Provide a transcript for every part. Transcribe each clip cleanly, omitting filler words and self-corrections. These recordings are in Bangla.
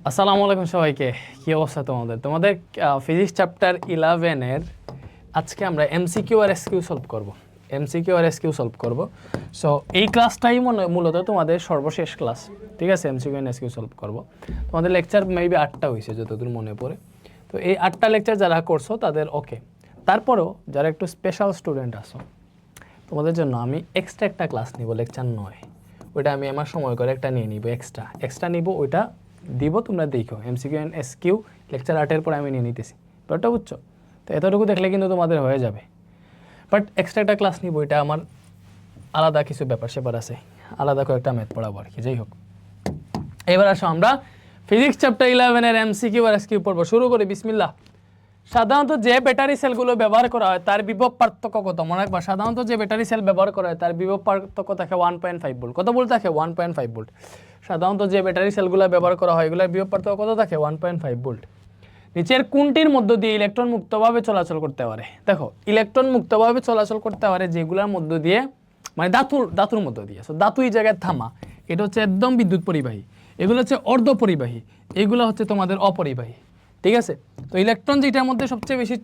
আসসালামু আলাইকুম সবাইকে। কি অবস্থা তোমাদের ফিজিক্স চ্যাপ্টার 11 এর আজকে আমরা এমসিকিউ আর এসকিউ সলভ করব। এমসিকিউ আর এসকিউ সলভ করব। সো এই ক্লাসটাই মূলত তোমাদের সর্বশেষ ক্লাস, ঠিক আছে? এমসিকিউ আর এসকিউ সলভ করব। তোমাদের লেকচার মেবি 8টা হয়েছে যতদূর মনে পড়ে। তো এই 8টা লেকচার যারা করছো তাদের ওকে। তারপরেও যারা একটু স্পেশাল স্টুডেন্ট আসো তোমাদের জন্য আমি এক্সট্রা একটা ক্লাস নিব, লেকচার নয়, ওইটা আমি আমার সময় করে একটা নিয়ে নিব, এক্সট্রা নিব, ওইটা দিব, তোমরা দেখো। এমসিকিউ এন্ড এসকিউ লেকচার 8-এর পরে আমি নিয়ে নিতেছি, ব্যাপারটা বুঝছো? তো এতটুকু দেখলে কিন্তু তোমাদের হয়ে যাবে, বাট এক্সট্রা একটা ক্লাস নিব, এটা আমার আলাদা কিছু ব্যাপার স্যাপার আছে, আলাদা কয়েকটা ম্যাথ পড়াবো আর কি। যাই হোক, এবার আসো আমরা ফিজিক্স চ্যাপ্টার 11-এর এমসিকিউ আর এসকিউ পড়বো। শুরু করি, বিসমিল্লাহ। সাধারণত যে ব্যাটারি সেলগুলো ব্যবহার করা হয় তার বিভব পার্থক্য কত? মনে রাখবা, সাধারণত যে ব্যাটারি সেল ব্যবহার করা হয় তার বিভব পার্থক্য থাকে 1.5 ভোল্ট। কত ভোল্ট থাকে? 1.5 ভোল্ট। সাধারণত যে ব্যাটারি সেলগুলো ব্যবহার করা হয় এগুলোর বিভব পার্থক্য কত থাকে? 1.5 ভোল্ট। নিচের কোনটির মধ্য দিয়ে ইলেকট্রন মুক্তভাবে চলাচল করতে পারে? দেখো, ইলেকট্রন মুক্তভাবে চলাচল করতে পারে যেগুলোর মধ্য দিয়ে, মানে ধাতুর মধ্য দিয়ে। সো ধাতু এই জায়গায় থামা, এটা হচ্ছে একদম বিদ্যুৎ পরিবাহী, এগুলো হচ্ছে অর্ধ পরিবাহী, এগুলো হচ্ছে তোমাদের অপরিবাহী, ঠিক আছে? তো ইলেকট্রন যেটার মধ্যে সবচেয়ে বেশি,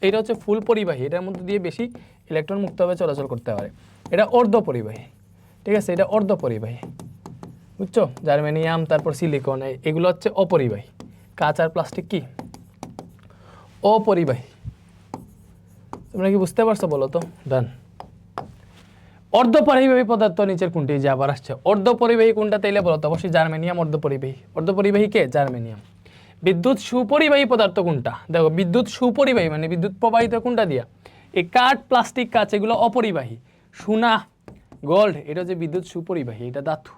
এটা হচ্ছে ফুল পরিবাহী, এটার মধ্যে দিয়ে বেশি ইলেকট্রন মুক্তভাবে চলাচল করতে পারে, এটা অর্ধ পরিবাহী, ঠিক আছে? এটা অর্ধ পরিবাহী, বুঝছো? জার্মেনিয়াম, তারপর সিলিকন, এগুলো হচ্ছে অপরিবাহী। কাঁচ আর প্লাস্টিক কি অপরিবাহী? তোমরা কি বুঝতে পারছো বলো তো? ডান। অর্ধপরিবাহী পদার্থ নিচের কোনটি? যে আবার আসছে অর্ধপরিবাহী কোনটা তাইলে বলো তো? অবশ্যই জার্মেনিয়াম অর্ধপরিবাহী। অর্ধপরিবাহী কে? জার্মেনিয়াম। বিদ্যুৎ সুপরিবাহী পদার্থ কোনটা? দেখো, বিদ্যুৎ সুপরিবাহী মানে বিদ্যুৎ প্রবাহিত কোনটা দিয়া? এই কাঠ, প্লাস্টিক, কাঁচ এগুলো অপরিবাহী। সোনা, গোল্ড এটা হচ্ছে বিদ্যুৎ সুপরিবাহী, এটা ধাতু।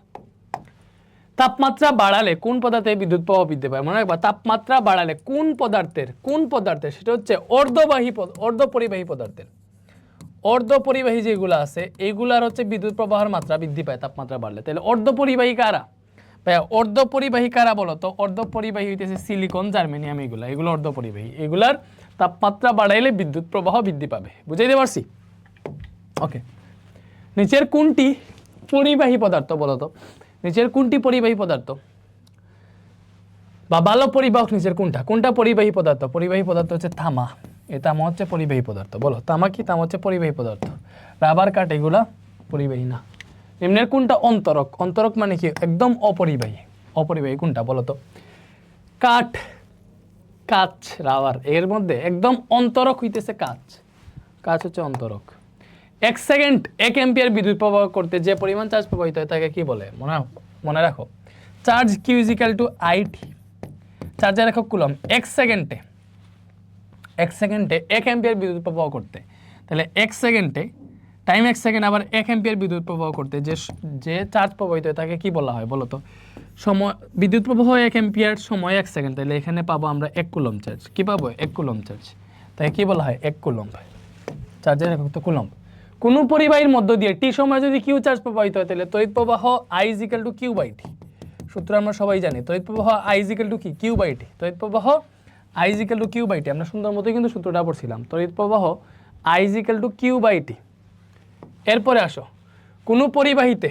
তাপমাত্রা বাড়ালে কোন পদার্থে বিদ্যুৎ প্রবাহ বৃদ্ধি পায়? মনে রাখবা, তাপমাত্রা বাড়ালে কোন পদার্থের সেটা হচ্ছে অর্ধপরিবাহী পদার্থের। অর্ধপরিবাহী যেগুলো আছে এগুলার হচ্ছে বিদ্যুৎ প্রবাহের মাত্রা বৃদ্ধি পায় তাপমাত্রা বাড়লে। তাহলে অর্ধপরিবাহী কারা? ভাইয়া অর্ধপরিবাহী কারা বলো তো? অর্ধপরিবাহী হইতেছে সিলিকন, জার্মেনিয়াম, এগুলো অর্ধপরিবাহী। এগুলার তাপমাত্রা বাড়াইলে বিদ্যুৎ প্রবাহ বৃদ্ধি পাবে। বুঝাইতে পারছি? ওকে। নিচের কোনটি পরিবাহী পদার্থ বলো তো? নিচের কোনটি পরিবাহী পদার্থ বা ভালো পরিবাহক? নিচের কোনটা পরিবাহী পদার্থ? পরিবাহী পদার্থ হচ্ছে তামা। এই তামা হচ্ছে পরিবাহী পদার্থ। বলো, তামা কি? তামা হচ্ছে পরিবাহী পদার্থ। রাবার, কাঠ এগুলা পরিবাহী না। নিম্নের কোনটা অন্তরক? অন্তরক মানে কি? একদম অপরিবাহী। অপরিবাহী কোনটা বলো তো? কাঠ, কাঁচ, রাবার, এর মধ্যে একদম অন্তরক হইতেছে কাঁচ। কাঁচ হচ্ছে অন্তরক। 1 সেকেন্ড 1 অ্যাম্পিয়ার বিদ্যুৎ প্রবাহ করতে যে পরিমাণ চার্জ প্রবাহিত হয় তাকে কি বলে? মনে রাখো, charge q is equal to IT. চার্জের একক কুলম। 1 সেকেন্ডে 1 অ্যাম্পিয়ার বিদ্যুৎ প্রবাহ করতে, তাহলে 1 সেকেন্ডে টাইম 1 সেকেন্ড, আবার 1 অ্যাম্পিয়ার বিদ্যুৎ প্রবাহ করতে যে চার্জ প্রবাহিত হয় তাকে কি বলা হয় বলো তো? সময়, বিদ্যুৎ প্রবাহ 1 অ্যাম্পিয়ার, সময় 1 সেকেন্ড, তাহলে এখানে পাবো আমরা 1 কুলম চার্জ। কি পাবো? 1 কুলম চার্জ। তাই কি বলা হয়? 1 কুলম। চার্জের একক তো কুলম। কোন পরিবাহীর মধ্য দিয়ে টি সময় যদি কিউ চার্জ প্রবাহিত হয় তাহলে তড়িৎ প্রবাহ I is equal to Q by T. সূত্র আমরা সবাই জানি, তড়িৎ প্রবাহ আই ইজ ইকুয়াল টু কি? Q by T. তড়িৎ প্রবাহ I is equal to Q by T, আমরা সুন্দর মতো কিন্তু সূত্রটা পড়ছিলাম। তড়িৎ প্রবাহ I is equal to Q by T. এরপরে আসো, কোন পরিবাহীতে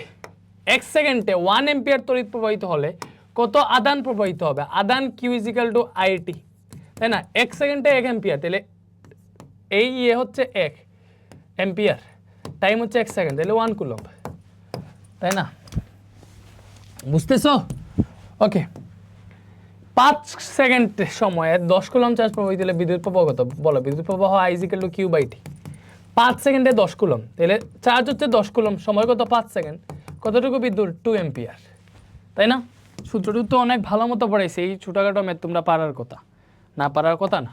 1 সেকেন্ডে 1 অ্যাম্পিয়ার তড়িৎ প্রবাহিত হলে কত আদান প্রবাহিত হবে? আদান q is equal to IT, তাই না? 1 সেকেন্ডে 1 অ্যাম্পিয়ার, তাহলে এই হচ্ছে 1 অ্যাম্পিয়ার, টাইম হচ্ছে 1 সেকেন্ড, তাহলে 1 কুলম, তাই না? বুঝতেছো? ওকে। 5 সেকেন্ড সময়ে 10 কুলম চার্জ প্রবাহিত হলে বিদ্যুৎ প্রবাহ কত? বলো, বিদ্যুৎ প্রবাহ I is equal to Q by T. 5 সেকেন্ডে 10 কুলম, তাহলে চার্জ হচ্ছে 10 কুলম, সময় কত? 5 সেকেন্ড, কতটুকু বিদ্যুৎ? 2 অ্যাম্পিয়ার, তাই না? সূত্রটি তো অনেক ভালো মতো পড়াইছে, এই ছোটখাটো ম্যাথ তোমরা পারার কথা না, পারার কথা না।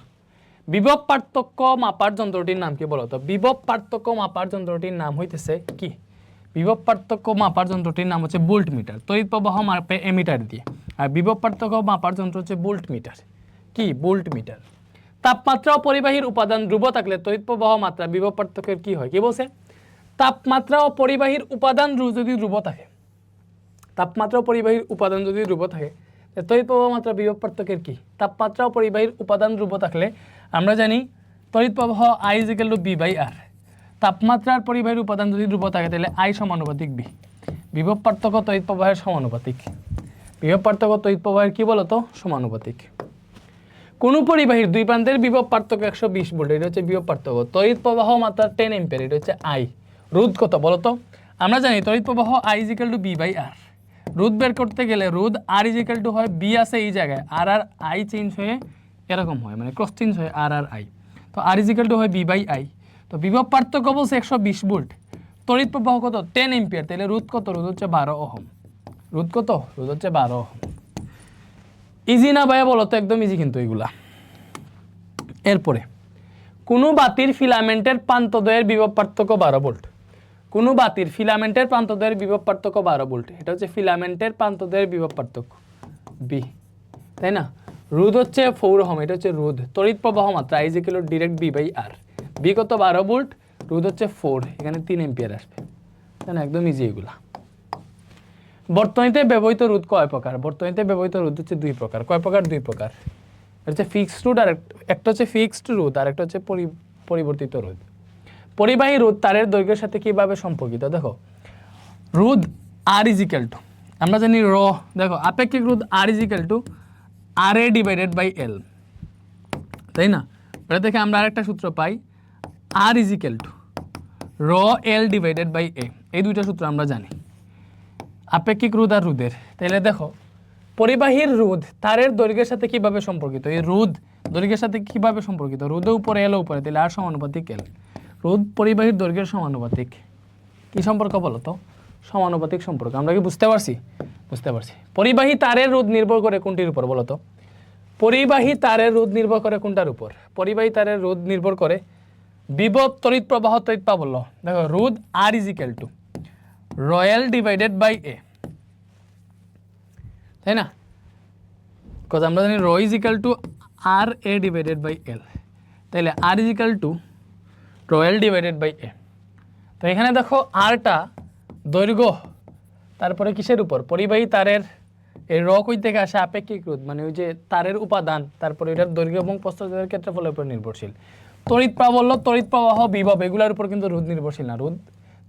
বিভব পার্থক্য মাপার যন্ত্রটির নাম কি বলো তো? বিভব পার্থক্য মাপার যন্ত্রটির নাম হইতেছে কি? বিভব পার্থক্য মাপার যন্ত্রটির নাম হচ্ছে ভোল্ট মিটার। তড়িৎ প্রবাহ মাপে এমিটার দিয়ে, আর বিভব পার্থক্য মাপার যন্ত্র হচ্ছে ভোল্ট মিটার। কি? Volt metre. তাপমাত্রা ও পরিবাহীর উপাদান ধ্রুব থাকলে তড়িৎ প্রবাহ মাত্রা বিভব পার্থক্যের কি হয়? কি বলছে? তাপমাত্রা ও পরিবাহীর উপাদান যদি ধ্রুব থাকে, তাপমাত্রা ও পরিবাহীর উপাদান যদি ধ্রুব থাকে, তড়িৎ প্রবাহ মাত্রা বিভব পার্থক্যের কি? তাপমাত্রা ও পরিবাহীর উপাদান ধ্রুব থাকলে আমরা জানি তড়িৎ প্রবাহ I is equal to V by R. তাপমাত্রার পরিবাহীর উপাদান যদি ধ্রুব থাকে তাহলে আই সমানুপাতিক বি। বিভব পার্থক্য তড়িৎ প্রবাহের সমানুপাতিক, বিভব পার্থক্য তড়িৎ প্রবাহের কি বলতো সমানুপাতিক। কোন পরিবাহীর দুই প্রান্তের বিভব পার্থক্য 120 ভোল্ট, এটা হচ্ছে বিভব পার্থক্য। তড়িৎ প্রবাহ মাত্রা 10 এম্পিয়ার, এটা হচ্ছে আই। রোধ কত বলতো? আমরা জানি তড়িৎ প্রবাহ I = B/R। রোধ বের করতে গেলে রোধ R = হয় B আছে এই জায়গায়, আর I চেঞ্জ হয়ে এরকম হয়, মানে ক্রস চেঞ্জ হয় আর I। তো R = হয় B/I। তো বিভব পার্থক্য বলছে 120 ভোল্ট, তড়িৎ প্রবাহ কত 10 এম্পিয়ার, তাহলে রোধ কত? রোধ হচ্ছে 12 ওহম। রোধ কত? রোধ হচ্ছে 12 ওহম। ইজি না ভাইয়া বলো তো? একদম ইজি কিন্তু এগুলা। এরপরে কোনো বাতির ফিলামেন্টের প্রান্তদ্বয়ের বিভব পার্থক্য 12 ভোল্ট। কোনো বাতির ফিলামেন্টের প্রান্তদ্বয়ের বিভব পার্থক্য 12 ভোল্ট, এটা হচ্ছে ফিলামেন্টের প্রান্তদ্বয়ের বিভব পার্থক্য বি, তাই না? রোধ হচ্ছে 4 ওহম, এটা হচ্ছে রোধ। তড়িৎ প্রবাহ মাত্রা I = ডিরেক্ট B/R। বি কত? 12 ভোল্ট, রোধ হচ্ছে 4, এখানে 3 এম্পিয়ার আসবে, তাই না? একদম ইজি এগুলা। বর্তনীতে ব্যবহৃত রোধ কয় প্রকার? বর্তনীতে ব্যবহৃত রোধ হচ্ছে 2 প্রকার। কয় প্রকার? 2 প্রকার। এটা হচ্ছে ফিক্সড রোধ, আর একটা হচ্ছে ফিক্সড রোধ, আর একটা হচ্ছে পরিবর্তিত রোধ। পরিবাহী রোধ তারের দৈর্ঘ্যের সাথে কিভাবে সম্পর্কিত? দেখো, রোধ R = আমরা জানি দেখো আপেক্ষিক রোধ R = RA/L, তাই না? এটা থেকে আমরা আরেকটা সূত্র পাই, R = ρL/A। এই দুইটা সূত্র আমরা জানি আপেক্ষিক রোধ আর রোধের। তাহলে দেখো, পরিবাহীর রোধ তারের দৈর্ঘ্যের সাথে কিভাবে সম্পর্কিত? এই রোধ দৈর্ঘ্যের সাথে কিভাবে সম্পর্কিত? রোধের উপরে এল উপরে, তাহলে আর সমানুপাতিক এল। রোধ পরিবাহীর দৈর্ঘ্যের সমানুপাতিক। কি সম্পর্ক বলো তো? সমানুপাতিক সম্পর্ক। আমরা কি বুঝতে পারছি? বুঝতে পারছি। পরিবাহী তারের রোধ নির্ভর করে কোনটির উপর বলো তো? পরিবাহী তারের রোধ নির্ভর করে কোনটার উপর? পরিবাহী তারের রোধ নির্ভর করে বিভব, তড়িৎ প্রবাহ, তড়িৎ প্রাবল্য। দেখো, রোধ R = ρL/A, তাই না? কজ আমরা জানি ρ = RA/L, তাইলে R = ρL/A। তো এখানে দেখো আরটা দৈর্ঘ্য, তারপরে কিসের উপর? পরিবাহী তারের এই র কই থেকে আসে? আপেক্ষিক রোধ, মানে ওই যে তারের উপাদান, তারপরে এটার দৈর্ঘ্য এবং প্রস্থচ্ছেদের ক্ষেত্রফলের উপর নির্ভরশীল। তড়িৎ প্রাবল্য, তড়িৎ প্রবাহ, বিভব এগুলোর উপর কিন্তু রোধ নির্ভরশীল না। রোধ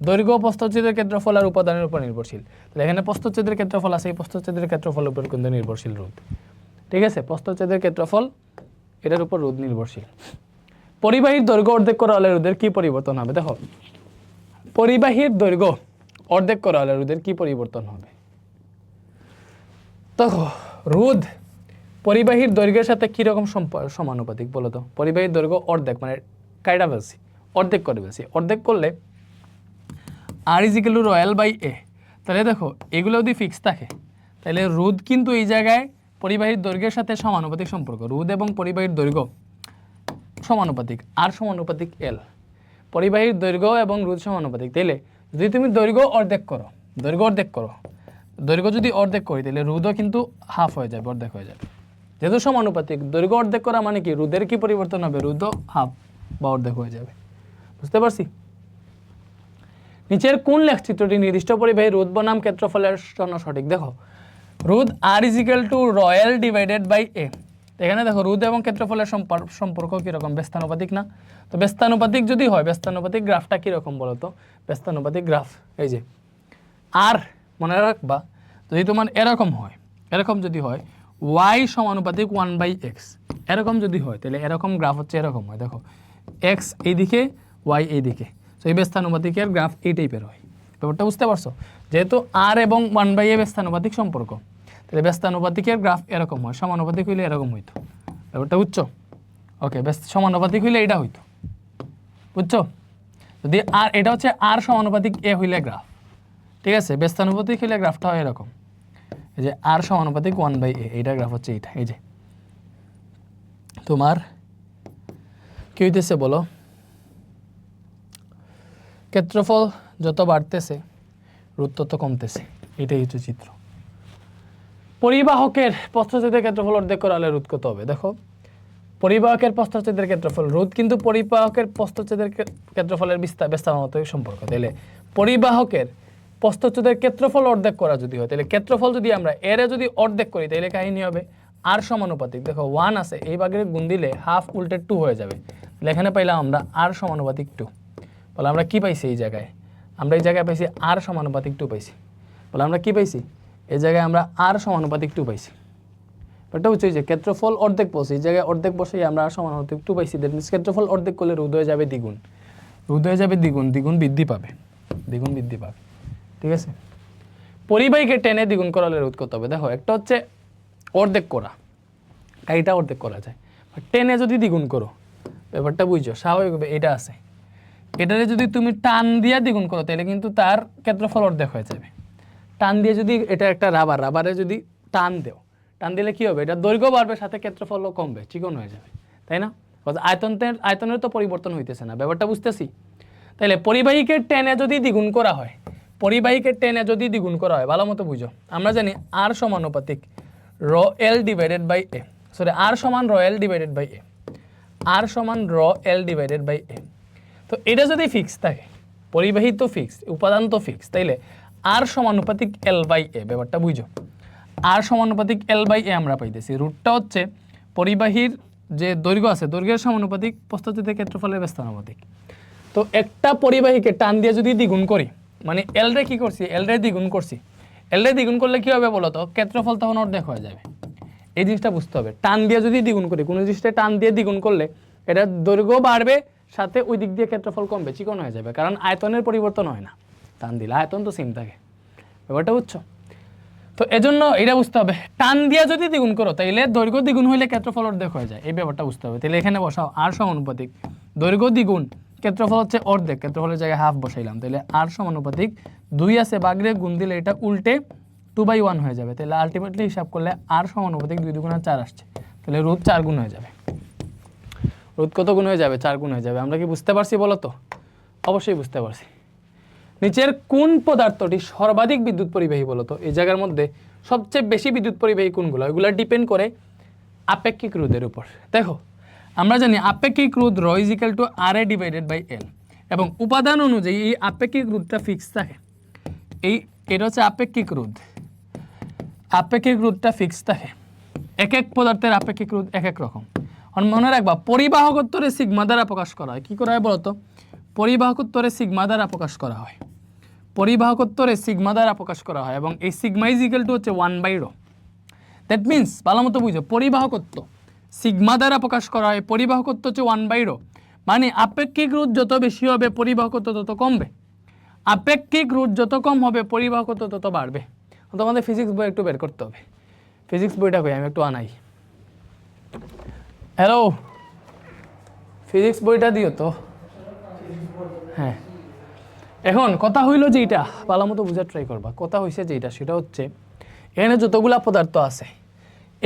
দৈর্ঘ্য, প্রস্থচ্ছেদের ক্ষেত্রফল আর উপাদানের উপর নির্ভরশীল। তাহলে এখানে প্রস্থচ্ছেদের ক্ষেত্রফল আছে, এই প্রস্থচ্ছেদের ক্ষেত্রফলের উপর কিন্তু নির্ভরশীল রোধ। ঠিক আছে? প্রস্থচ্ছেদের ক্ষেত্রফল এটার উপর রোধ নির্ভরশীল। পরিবাহীর দৈর্ঘ্য অর্ধেক করা হলে রোধের কি পরিবর্তন হবে? দেখো, পরিবাহীর দৈর্ঘ্য অর্ধেক করা হলে রোধের কি পরিবর্তন হবে? দেখো, রোধ পরিবাহীর দৈর্ঘ্যের সাথে কিরকম সমানুপাতিক বলো তো? পরিবাহীর দৈর্ঘ্য অর্ধেক, মানে কাইটা ফেলছি, অর্ধেক করে ফেলছি। অর্ধেক করলে R = ρL/A। তাহলে দেখো, এগুলো যদি ফিক্স থাকে তাহলে রোধ কিন্তু এই জায়গায় পরিবাহীর দৈর্ঘ্যের সাথে সমানুপাতিক সম্পর্ক। রোধ এবং পরিবাহীর দৈর্ঘ্য সমানুপাতিক, R সমানুপাতিক L। পরিবাহীর দৈর্ঘ্য এবং রোধ সমানুপাতিক। তাইলে যদি তুমি দৈর্ঘ্য অর্ধেক করো, দৈর্ঘ্য যদি অর্ধেক করি, তাহলে রোধও কিন্তু হাফ হয়ে যাবে, অর্ধেক হয়ে যাবে। যেহেতু সমানুপাতিক, দৈর্ঘ্য অর্ধেক করা মানে কি? রোধের কি পরিবর্তন হবে? রোধও হাফ বা অর্ধেক হয়ে যাবে। বুঝতে পারছি? নিচের কোন লেখচিত্রটি নির্দিষ্ট পরিবাহী রোধ বনাম ক্ষেত্রফলের জন্য সঠিক? দেখো, রোধ R = ρL/A। এখানে দেখো, রোধ এবং ক্ষেত্রফলের সম্পর্ক কিরকম? ব্যস্তানুপাতিক না? তো ব্যস্তানুপাতিক যদি হয়, ব্যস্তানুপাতিক গ্রাফটা কিরকম বলো তো? ব্যস্তানুপাতিক গ্রাফ এই যে আর, মনে রাখবা, যদি তোমার এরকম হয়, এরকম যদি হয় y সমানুপাতিক 1/x, এরকম যদি হয়, তাহলে এরকম গ্রাফ হচ্ছে এরকম হয়। দেখো, x এইদিকে, y এইদিকে। তো এই ব্যস্তানুপাতিকের গ্রাফ এই টাইপের হয়। ব্যাপারটা বুঝতে পারছো? যেহেতু r এবং 1/a ব্যস্তানুপাতিক সম্পর্ক, তাহলে ব্যস্তানুপাতিকের গ্রাফ এরকম হয়। সমানুপাতিক হইলে এরকম হইতো। ব্যাপারটা বুঝছো? ওকে, সমানুপাতিক হইলে এটা হইতো। বুঝছো? যদি আর, এটা হচ্ছে r সমানুপাতিক a হইলে গ্রাফ, ঠিক আছে? ব্যস্তানুপাতিক হইলে গ্রাফটা হয় এরকম, এই যে r সমানুপাতিক 1/a, এইটা গ্রাফ হচ্ছে এইটা। এই যে তোমার কি হইতেছে বলো? ক্ষেত্রফল যত বাড়তেছে রোধ তত কমতেছে, এটাই হচ্ছে চিত্র। পরিবাহকের প্রস্থচ্ছেদের ক্ষেত্রফল অর্ধেক করা হলে রোধ কত হবে? দেখো, পরিবাহকের প্রস্থচ্ছেদের ক্ষেত্রফল, রোধ কিন্তু পরিবাহকের প্রস্থচ্ছেদের ক্ষেত্রফলের ব্যস্তানুপাতিক সম্পর্ক। তাহলে পরিবাহকের প্রস্থচ্ছেদের ক্ষেত্রফল অর্ধেক করা যদি হয়, তাহলে ক্ষেত্রফল যদি আমরা এর যদি অর্ধেক করি, তাহলে কাহিনী হবে r সমানুপাতিক। দেখো, 1 আছে, এই ভাগের গুণ দিলে হাফ উল্টে 2 হয়ে যাবে। তাহলে এখানে পাইলাম আমরা r সমানুপাতিক 2। বলে আমরা কি পাইছি এই জায়গায়? আমরা এই জায়গায় পাইছি r সমানুপাতিক 2 পাইছি। বলে আমরা কি পাইছি? এই জায়গায় আমরা আর সমানুপাতিক 2 পাইছি। এটা হচ্ছে যে ক্ষেত্রফল অর্ধেক বসে, এই জায়গায় অর্ধেক বসে আমরা আর সমানুপাতিক 2 পাইছি। দ্যাট মিন্স ক্ষেত্রফল অর্ধেক করলে রোধ হয়ে যাবে দ্বিগুণ, রোধ হয়ে যাবে দ্বিগুণ, দ্বিগুণ বৃদ্ধি পাবে, দ্বিগুণ বৃদ্ধি পাবে। ঠিক আছে, পরিবাহীকে টেনে দ্বিগুণ করালে রোধ করতে হবে। দেখো একটা হচ্ছে অর্ধেক করা, এইটা অর্ধেক করা যায়, টেনে যদি দ্বিগুণ করো ব্যাপারটা বুঝছো, স্বাভাবিকভাবে এটা আছে, এটারে যদি তুমি টান দিয়ে দ্বিগুণ করো তাহলে কিন্তু তার ক্ষেত্রফল অর্ধেক হয়ে যাবে। টান দিয়ে যদি, এটা একটা রাবার, রাবারে যদি টান দেও, টান দিলে কি হবে, এটা দৈর্ঘ্য বাড়বে সাথে ক্ষেত্রফলও কমবে, চিকন হয়ে যাবে, তাই না? আয়তনের তো পরিবর্তন হইতেছে না, ব্যাপারটা বুঝতেছি। তাহলে পরিবাহীকে টেনে যদি দ্বিগুণ করা হয়, পরিবাহীকে টেনে যদি দ্বিগুণ করা হয়, ভালো মতো বুঝো, আমরা জানি আর সমানুপাতিক র L divided by A, sorry R সমান র এল ডিভাইডেড বাই এ, আর সমান র এল ডিভাইডেড বাই এ। তো এটা যদি ফিক্স থাকে, পরিবাহী তো ফিক্স, উপাদান তো ফিক্স, তাইলে আর সমানুপাতিক এল বাই এ, ব্যাপারটা বুঝো, আর সমানুপাতিক এল বাই এ আমরা পাইতেছি। রুটটা হচ্ছে পরিবাহীর যে দৈর্ঘ্য আছে, দৈর্ঘ্যের সমানুপাতিক প্রস্থচ্ছেদের ক্ষেত্রফলের ব্যস্তানুপাতিক। তো একটা পরিবাহীকে টান দিয়ে যদি দ্বিগুণ করি, মানে এল রে কি করছি, এল রে দ্বিগুণ করছি, এল রে দ্বিগুণ করলে কি হবে বলো তো, ক্ষেত্রফল তখন অর্ধেক হয়ে যাবে। এই জিনিসটা বুঝতে হবে, টান দিয়ে যদি দ্বিগুণ করি, কোনো জিনিসটা টান দিয়ে দ্বিগুণ করলে এটা দৈর্ঘ্য বাড়বে সাথে ওই দিক দিয়ে ক্ষেত্রফল কমবে, চিকন হয়ে যাবে, কারণ আয়তনের পরিবর্তন হয় না, টান দিলে আয়তন তো সেম থাকে, ব্যাপারটা বুঝছো? তো এজন্য এটা বুঝতে হবে, টান দিয়ে যদি দ্বিগুণ করো তাইলে দৈর্ঘ্য দ্বিগুণ হইলে ক্ষেত্রফল অর্ধেক হয়ে যায়, এই ব্যাপারটা বুঝতে হবে। তাহলে এখানে বসাও আর সমানুপাতিক দৈর্ঘ্য দ্বিগুণ, ক্ষেত্রফল হচ্ছে অর্ধেক, ক্ষেত্রফলের জায়গায় হাফ বসাইলাম, তাহলে আর সমানুপাতিক 2 আছে বাগরে গুণ দিলে এটা উল্টে 2/1 হয়ে যাবে। তাহলে আলটিমেটলি হিসাব করলে আর সমানুপাতিক 2 × 4 আসছে, তাহলে রোধ 4 গুণ হয়ে যাবে। রোধ কত গুণ হয়ে যাবে? 4 গুণ হয়ে যাবে। আমরা কি বুঝতে পারছি বলো তো? অবশ্যই বুঝতে পারছি। নিচের কোন পদার্থটি সর্বাধিক বিদ্যুৎ পরিবাহী বলো তো? এই জায়গার মধ্যে সবচেয়ে বেশি বিদ্যুৎ পরিবাহী কোনগুলো? এগুলো ডিপেন্ড করে আপেক্ষিক রোধের উপর। দেখো আমরা জানি আপেক্ষিক রোধ rho is equal to R A divided by L, এবং উপাদান অনুযায়ী এই আপেক্ষিক রোধটা ফিক্স থাকে। এটা হচ্ছে আপেক্ষিক রোধ, আপেক্ষিক রোধটা ফিক্স থাকে। এক এক পদার্থের আপেক্ষিক রোধ এক এক রকম। মনে রাখবা পরিবাহকত্বরে সিগমা দ্বারা প্রকাশ করা হয়। কি করা হয় বলতো? পরিবাহকত্বরে সিগমা দ্বারা প্রকাশ করা হয়, পরিবাহকত্বরে সিগমা দ্বারা প্রকাশ করা হয়, এবং এই সিগমা ইজ ইকুয়াল টু হচ্ছে 1/ρ। দ্যাট মিনস ভালো মতো বুঝো, পরিবাহকত্ব সিগমা দ্বারা প্রকাশ করা হয়, পরিবাহকত্ব হচ্ছে 1/ρ, মানে আপেক্ষিক রোধ যত বেশি হবে পরিবাহকত্ব তত কমবে, আপেক্ষিক রোধ যত কম হবে পরিবাহকত্ব তত বাড়বে। তোমাদের ফিজিক্স বই একটু বের করতে হবে, ফিজিক্স বইটা কই আমি একটু আনাই। হ্যালো, ফিজিক্স বইটা দিও তো। হ্যাঁ, এখন কথা হইল যে এটা ভালো মতো বোঝার ট্রাই করবা। কথা হইছে যে এটা, সেটা হচ্ছে এখানে যতগুলা পদার্থ আছে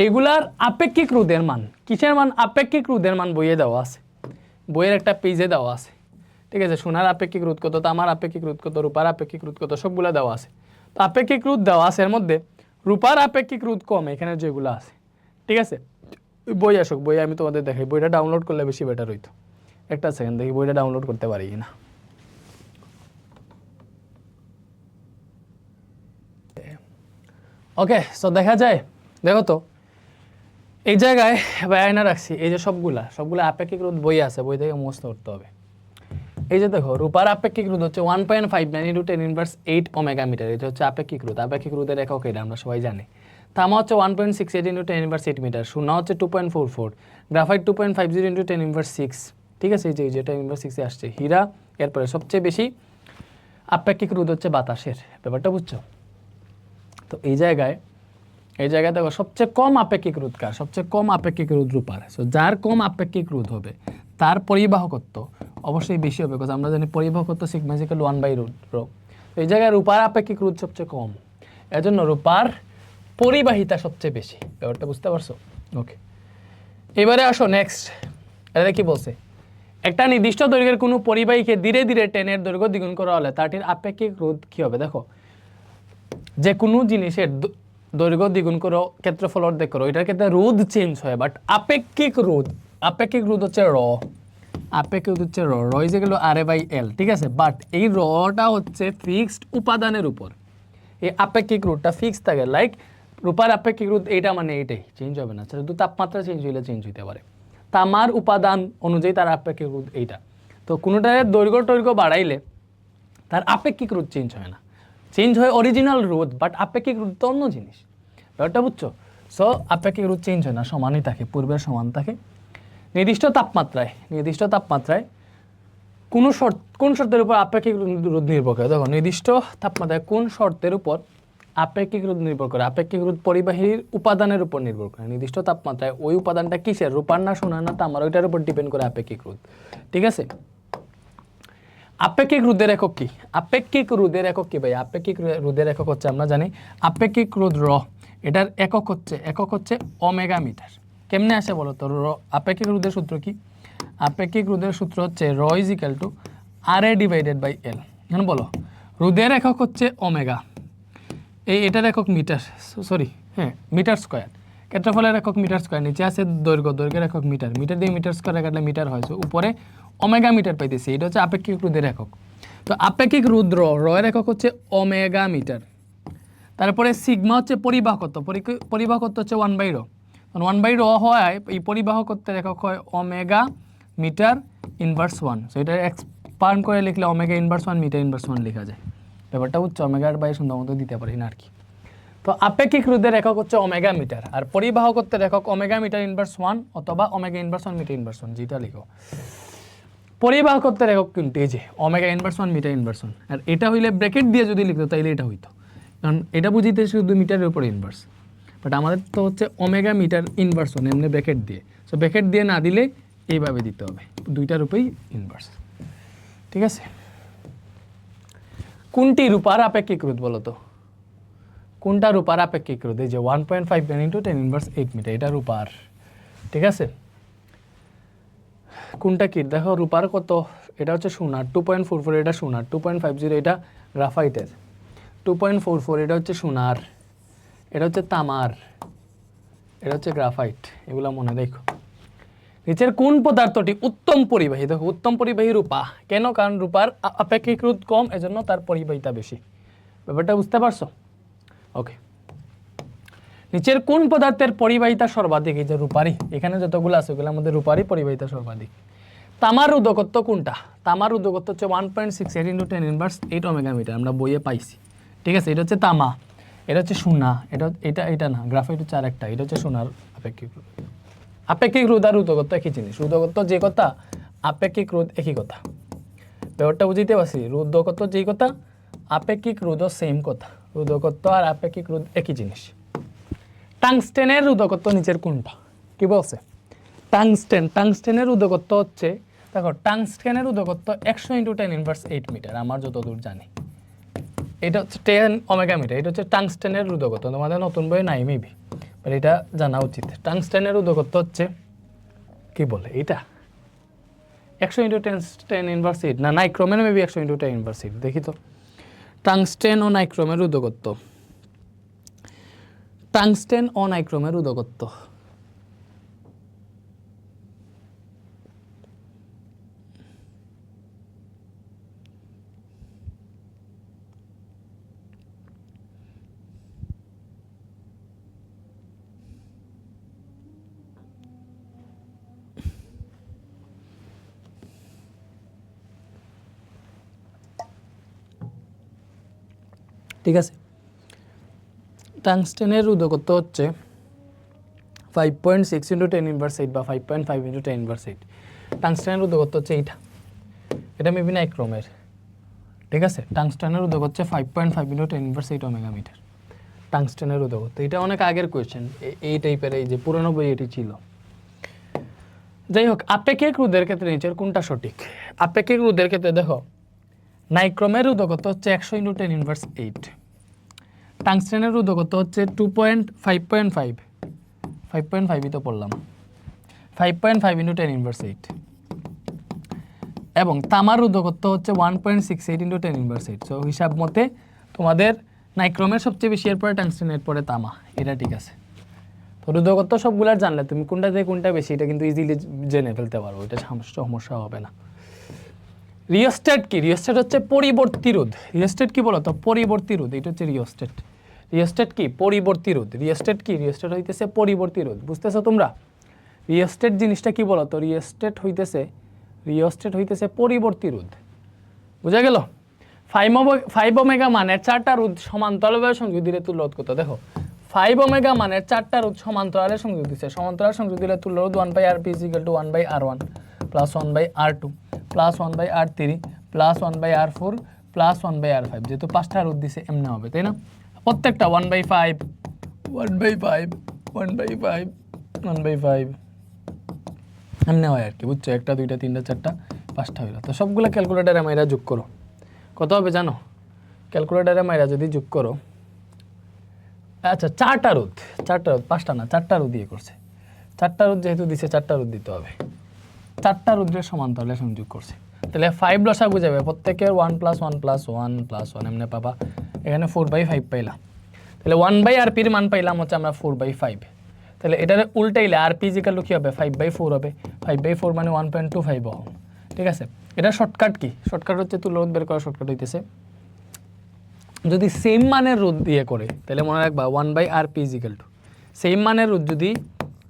এগুলার আপেক্ষিক রোধের মান, কিসের মান? আপেক্ষিক রোধের মান বইয়ে দেওয়া আছে, বইয়ের একটা পেজে দেওয়া আছে। ঠিক আছে, সোনার আপেক্ষিক রোধ কত, তামার আপেক্ষিক রোধ কত, রূপার আপেক্ষিক রোধ কত, সবগুলা দেওয়া আছে। তো আপেক্ষিক রোধ দেওয়া আছে, এর মধ্যে রূপার আপেক্ষিক রোধ কম এখানে যেগুলো আছে। ঠিক আছে, বই আসুক, বই আমি তোমাদের দেখাই, বইটা ডাউনলোড করলে বেশি বেটার হইতো। একটা সেকেন্ড দেখি বইটা ডাউনলোড করতে পারি কিনা। ওকে, সো দেখা যায়, দেখো তো এই জায়গায় আয়না রাখছি, এই যে সবগুলা আপেক্ষিক রোধ বই আছে, বই থেকে মুখস্থ করতে হবে। এই যে দেখো রূপার আপেক্ষিক রোধ হচ্ছে 1.59 × 10⁻8 ওমেগা মিটার, এটা হচ্ছে আপেক্ষিক রোধ। আপেক্ষিক রোধের একক এটা আমরা সবাই জানি। তামা হচ্ছে 1.68 × 10⁻8 মিটার, সোনা হচ্ছে 2.44, গ্রাফাইট 2.50 × 10⁻6। ঠিক আছে, এই যে 10⁻6 আসছে। হীরা এরপরে সবচেয়ে বেশি আপেক্ষিক রোধ হচ্ছে বাতাসের, ব্যাপারটা বুঝছো? তো এই জায়গায় দেখো সবচেয়ে কম আপেক্ষিক রোধ কার? সবচেয়ে কম আপেক্ষিক রোধ রূপার। সো যার কম আপেক্ষিক রোধ হবে তার পরিবাহকত্ব অবশ্যই বেশি হবে, বিকজ আমরা জানি পরিবাহকত্ব সিগমা ইজ ইকুয়াল টু 1/ρ। তো এই জায়গায় রূপার আপেক্ষিক রোধ সবচেয়ে কম, এজন্য রূপার পরিবাহিতা সবচেয়ে বেশি, ব্যাপারটা বুঝতে পারছো? ওকে, এবারে আসো নেক্সট। এটা কি বলছে? একটা নির্দিষ্ট দৈর্ঘ্যের কোনো পরিবাহীকে ধীরে ধীরে টেনের দৈর্ঘ্য দ্বিগুণ করা হলে তাটির আপেক্ষিক রোধ কি হবে? দেখো, যে কোনো জিনিসের দৈর্ঘ্য দ্বিগুণ করো, ক্ষেত্রফল অর্ধেক করো, এটার ক্ষেত্রে রোধ চেঞ্জ হয়, বাট আপেক্ষিক রোধ হচ্ছে র, আপেক্ষিক রোধ হচ্ছে rho is equal two RA/L। ঠিক আছে, বাট এই রটা হচ্ছে ফিক্সড উপাদানের উপর, এই আপেক্ষিক রোধটা ফিক্স থাকে। লাইক রূপার আপেক্ষিক রোধ এইটা, মানে এইটাই চেঞ্জ হবে না, শুধু তাপমাত্রা চেঞ্জ হইলে চেঞ্জ হইতে পারে। তামার উপাদান অনুযায়ী তার আপেক্ষিক রোধ এইটা। তো কোনোটার দৈর্ঘ্য বাড়াইলে তার আপেক্ষিক রোধ চেঞ্জ হয় না, চেঞ্জ হয় অরিজিনাল রোধ, বাট আপেক্ষিক রোধ তো অন্য জিনিস, ব্যাপারটা বুঝছো? সো আপেক্ষিক রোধ চেঞ্জ হয় না, সমানই থাকে, পূর্বের সমান থাকে। নির্দিষ্ট তাপমাত্রায় কোন শর্তের উপর আপেক্ষিক রোধ নির্ভর করে? দেখো, নির্দিষ্ট তাপমাত্রায় কোন শর্তের উপর আপেক্ষিক রোধ নির্ভর করে? আপেক্ষিক রোধ পরিবাহীর উপাদানের উপর নির্ভর করে। নির্দিষ্ট তাপমাত্রায় ওই উপাদানটা কিসের, রূপার না সোনার না তামার, ওইটার উপর ডিপেন্ড করে আপেক্ষিক রোধ। ঠিক আছে? আপেক্ষিক রোধের একক কি? আপেক্ষিক রোধের একক কি ভাই? আপেক্ষিক রোধের একক হচ্ছে, আমরা জানি আপেক্ষিক রোধ র, এটার একক হচ্ছে ওমেগা মিটার। কেমনে আসে বলো তো? আপেক্ষিক রোধের সূত্র কি? আপেক্ষিক রোধের সূত্র হচ্ছে rho is equal to RA divided by L। এখন বলো, রোধের একক হচ্ছে ওমেগা, এটার একক মিটার, মিটার স্কোয়ার। ক্ষেত্রফলের একক মিটার স্কোয়ার, নিচে আছে দৈর্ঘ্যের একক মিটার, মিটার দিয়ে মিটার স্কোয়ার কাটলে মিটার হয়, উপরে ওমেগা মিটার পাইতেছি, এটা হচ্ছে আপেক্ষিক রোধের একক। তো আপেক্ষিক রোধ র এর একক হচ্ছে ওমেগা মিটার। তারপরে সিগমা হচ্ছে পরিবাহকত্ব, পরিবাহকত্ব হচ্ছে 1/ρ। 1/ρ হয়, এই পরিবাহকত্বের একক হয় ওমেগা মিটার ইনভার্স 1। সো এটা এক্সপান্ড করে লিখলে ওমেগা ইনভার্স 1 মিটার ইনভার্স 1 লেখা যায়। ব্যাপারটা হচ্ছে ওমেগার বাইরে সুন্দর মতো দিতে পারি না আর কি। তো আপেক্ষিক রোধের একক হচ্ছে ওমেগা মিটার, আর পরিবাহকত্বের একক ওমেগা মিটার ইনভার্স 1 অথবা ওমেগা ইনভার্স 1 মিটার ইনভার্স 1, যেটা লিখো। পরিবাহকত্বের একক কিন্তু এই যে ওমেগা ইনভার্স 1 মিটার ইনভার্স 1, আর এটা হইলে ব্র্যাকেট দিয়ে যদি লিখতো তাইলে এটা হইতো, কারণ এটা বুঝিতে শুধু মিটারের উপর ইনভার্স, বাট আমাদের তো হচ্ছে ওমেগা মিটার ইনভার্স 1 এমনি ব্র্যাকেট দিয়ে। সো ব্র্যাকেট দিয়ে না দিলে এইভাবে দিতে হবে, দুইটার উপরেই ইনভার্স। ঠিক আছে? কোনটি রূপার আপেক্ষিক রোধ বলো তো? কোনটা রূপার আপেক্ষিক রোধ? এই যে 1.5 × 10 ইনভার্স 8 মিটার, এটা রূপার। ঠিক আছে? কোনটা কি দেখো, রূপার কত? এটা হচ্ছে সোনার 2.44, এটা সোনার 2.50, এটা গ্রাফাইটের 2.44, এটা হচ্ছে সোনার, এটা হচ্ছে তামার, এটা হচ্ছে গ্রাফাইট। এগুলো মনে দেখো। নিচের কোন পদার্থটি উত্তম পরিবাহী? দেখো, উত্তম পরিবাহী রূপা। কেন? কারণ রূপার আপেক্ষিক রোধ কম, এজন্য তার পরিবাহিতা বেশি। ব্যাপারটা বুঝতে পারছো? ওকে। নিচের কোন পদার্থের পরিবাহিতা সর্বাধিক? এই যে রূপারি, এখানে যতগুলো আছে ওগুলোর মধ্যে রূপারই পরিবাহিতা সর্বাধিক। তামার রোধকত্ব কোনটা? তামার রোধকত্ব হচ্ছে 1.68 × 10 ইনভার্স 8 ওমেগা মিটার, আমরা বইয়ে পাইছি। ঠিক আছে? এটা হচ্ছে তামা, এটা হচ্ছে সোনা, এটা না, গ্রাফাইট হচ্ছে আরেকটা, এটা হচ্ছে সোনার আপেক্ষিক রোধ। আপেক্ষিক রোধ আর রোধকত্ব একই জিনিস। রোধকত্ব যে কথা, আপেক্ষিক রোধ একই কথা। ব্যাপারটা বুঝতে পারছি? রোধকত্ব যেই কথা, আপেক্ষিক রোধও সেম কথা। রোধকত্ব আর আপেক্ষিক রোধ একই জিনিস। টাংস্টেনের রোধকত্ব নিচের কোনটা? কি বলছে? টাংস্টেনের রোধকত্ব হচ্ছে, দেখো, টাংস্টেনের রোধকত্ব 100 × 10 ইনভার্স 8 মিটার, আমার যতদূর জানি। এটা হচ্ছে 10 ওমেগা মিটার, এটা হচ্ছে টাংস্টেনের রোধকত্ব। তোমাদের নতুন বইয়ে নাই মেবি, বাট এটা জানা উচিত। টাংস্টেনের রোধকত্ব হচ্ছে, কি বলে এটা, 100 × 10 ইনভার্স 8 না, নাইক্রোমের মেবি 100 × 10 ইনভার্স 8। দেখি তো, টাংস্টেন ও নাইক্রোমের রোধকত্ব, টাংস্টেন ও নাইক্রোমের রোধকত্ব। ঠিক আছে? টাংস্টেনের রোধকত্ব হচ্ছে 5.6 × 10 ইনভার্স 8 বা 5.5 × 10 ইনভার্স 8। টাংস্টেনের রোধকত্ব হচ্ছে এইটা, এটা মেবি নাইক্রোমের। ঠিক আছে? টাংস্টেনের রোধক হচ্ছে 5.5 × 10 ইনভার্স 8 ওমেগা মিটার। টাংস্টেনের রোধকত্ব, এটা অনেক আগের কোয়েশ্চেন, এই টাইপের, এই যে পুরনো বই এটি ছিল। যাই হোক, আপেক্ষিক রোধের ক্ষেত্রে নিচের কোনটা সঠিক? আপেক্ষিক রোধের ক্ষেত্রে দেখো, নাইক্রোমের রোধকত্ব হচ্ছে 100 × 10 ইনভার্স 8। টাংস্টেনের রোধকত্ব হচ্ছে 5.5ই তো পড়লাম, 5.5 × 10 ইনভার্স 8। এবং তামার রোধকত্ব হচ্ছে 1.68 × 10 ইনভার্স 8। সো হিসাব মতে তোমাদের নাইক্রোমের সবচেয়ে বেশি, এরপরে টাংস্টেন, এরপরে তামা, এটা ঠিক আছে। তো রোধকত্ব সবগুলার জানলে তুমি কোনটা থেকে কোনটা বেশি এটা কিন্তু ইজিলি জেনে ফেলতে পারো, এটা সমস্যা হবে না। রিওস্ট্যাট কি? রিওস্ট্যাট হচ্ছে পরিবর্তী রোধ। রিওস্ট্যাট কি বলো তো? পরিবর্তী রোধ, এটা হচ্ছে রিওস্ট্যাট। রিওস্ট্যাট কি? পরিবর্তী রোধ। রিওস্ট্যাট কি? রিওস্ট্যাট হইতেছে পরিবর্তী রোধ। বুঝতেছো তোমরা? রিওস্ট্যাট জিনিসটা কি বলো তো? রিওস্ট্যাট হইতেছে পরিবর্তী রোধ। বুঝা গেল? 5 ওমেগা মানের 4টা রোধ সমান্তরালভাবে সংযোগ দিলে তুল্য রোধ কত? দেখো 5 ওমেগা মানের 4টা রোধ সমান্তরালে সংযোগ দিচ্ছে, সমান্তরাল সংযোগ দিলে তুল্য রোধ 1/Rp = 1/R1 plus 1/R2 plus 1/R3 plus 1/R4 plus 1/R5, যেহেতু 5টা রোধ দিছে এমনি হবে, তাই না? প্রত্যেকটা 1/5 1/5 1/5 1/5 এমনি হয় আর কি, বুঝছো? 1টা 2টা 3টা 4টা 5টা হইলো। তো সবগুলো ক্যালকুলেটারে মাইরা যোগ করো, কত হবে জানো? ক্যালকুলেটারে মাইরা যদি যোগ করো, আচ্ছা 4টা রোধ 5টা না 4টা রোধ দিয়ে করছে, 4টা রোধ যেহেতু দিছে 4টা রোধ দিতে হবে, 4টা রোধের সমান্তরালে সংযোগ করছে, তাহলে 5 লসাগু যাবে প্রত্যেকের 1 + 1 + 1 + 1 এমনি পাবা, এখানে 4/5 পাইলাম, তাহলে 1/Rp এর মান পাইলাম হচ্ছে আমরা 4/5, তাহলে এটারে উল্টাইলে Rp = কি হবে? 5/4 হবে, 5/4 মানে 1.25 ওহম, ঠিক আছে? এটা শর্টকাট কি? শর্টকাট হচ্ছে তুল্য রোধ বের করা শর্টকাট হইতেছে, যদি সেম মানের রোধ দিয়ে করে তাহলে মনে রাখবা 1/Rp সেম মানের রোধ যদি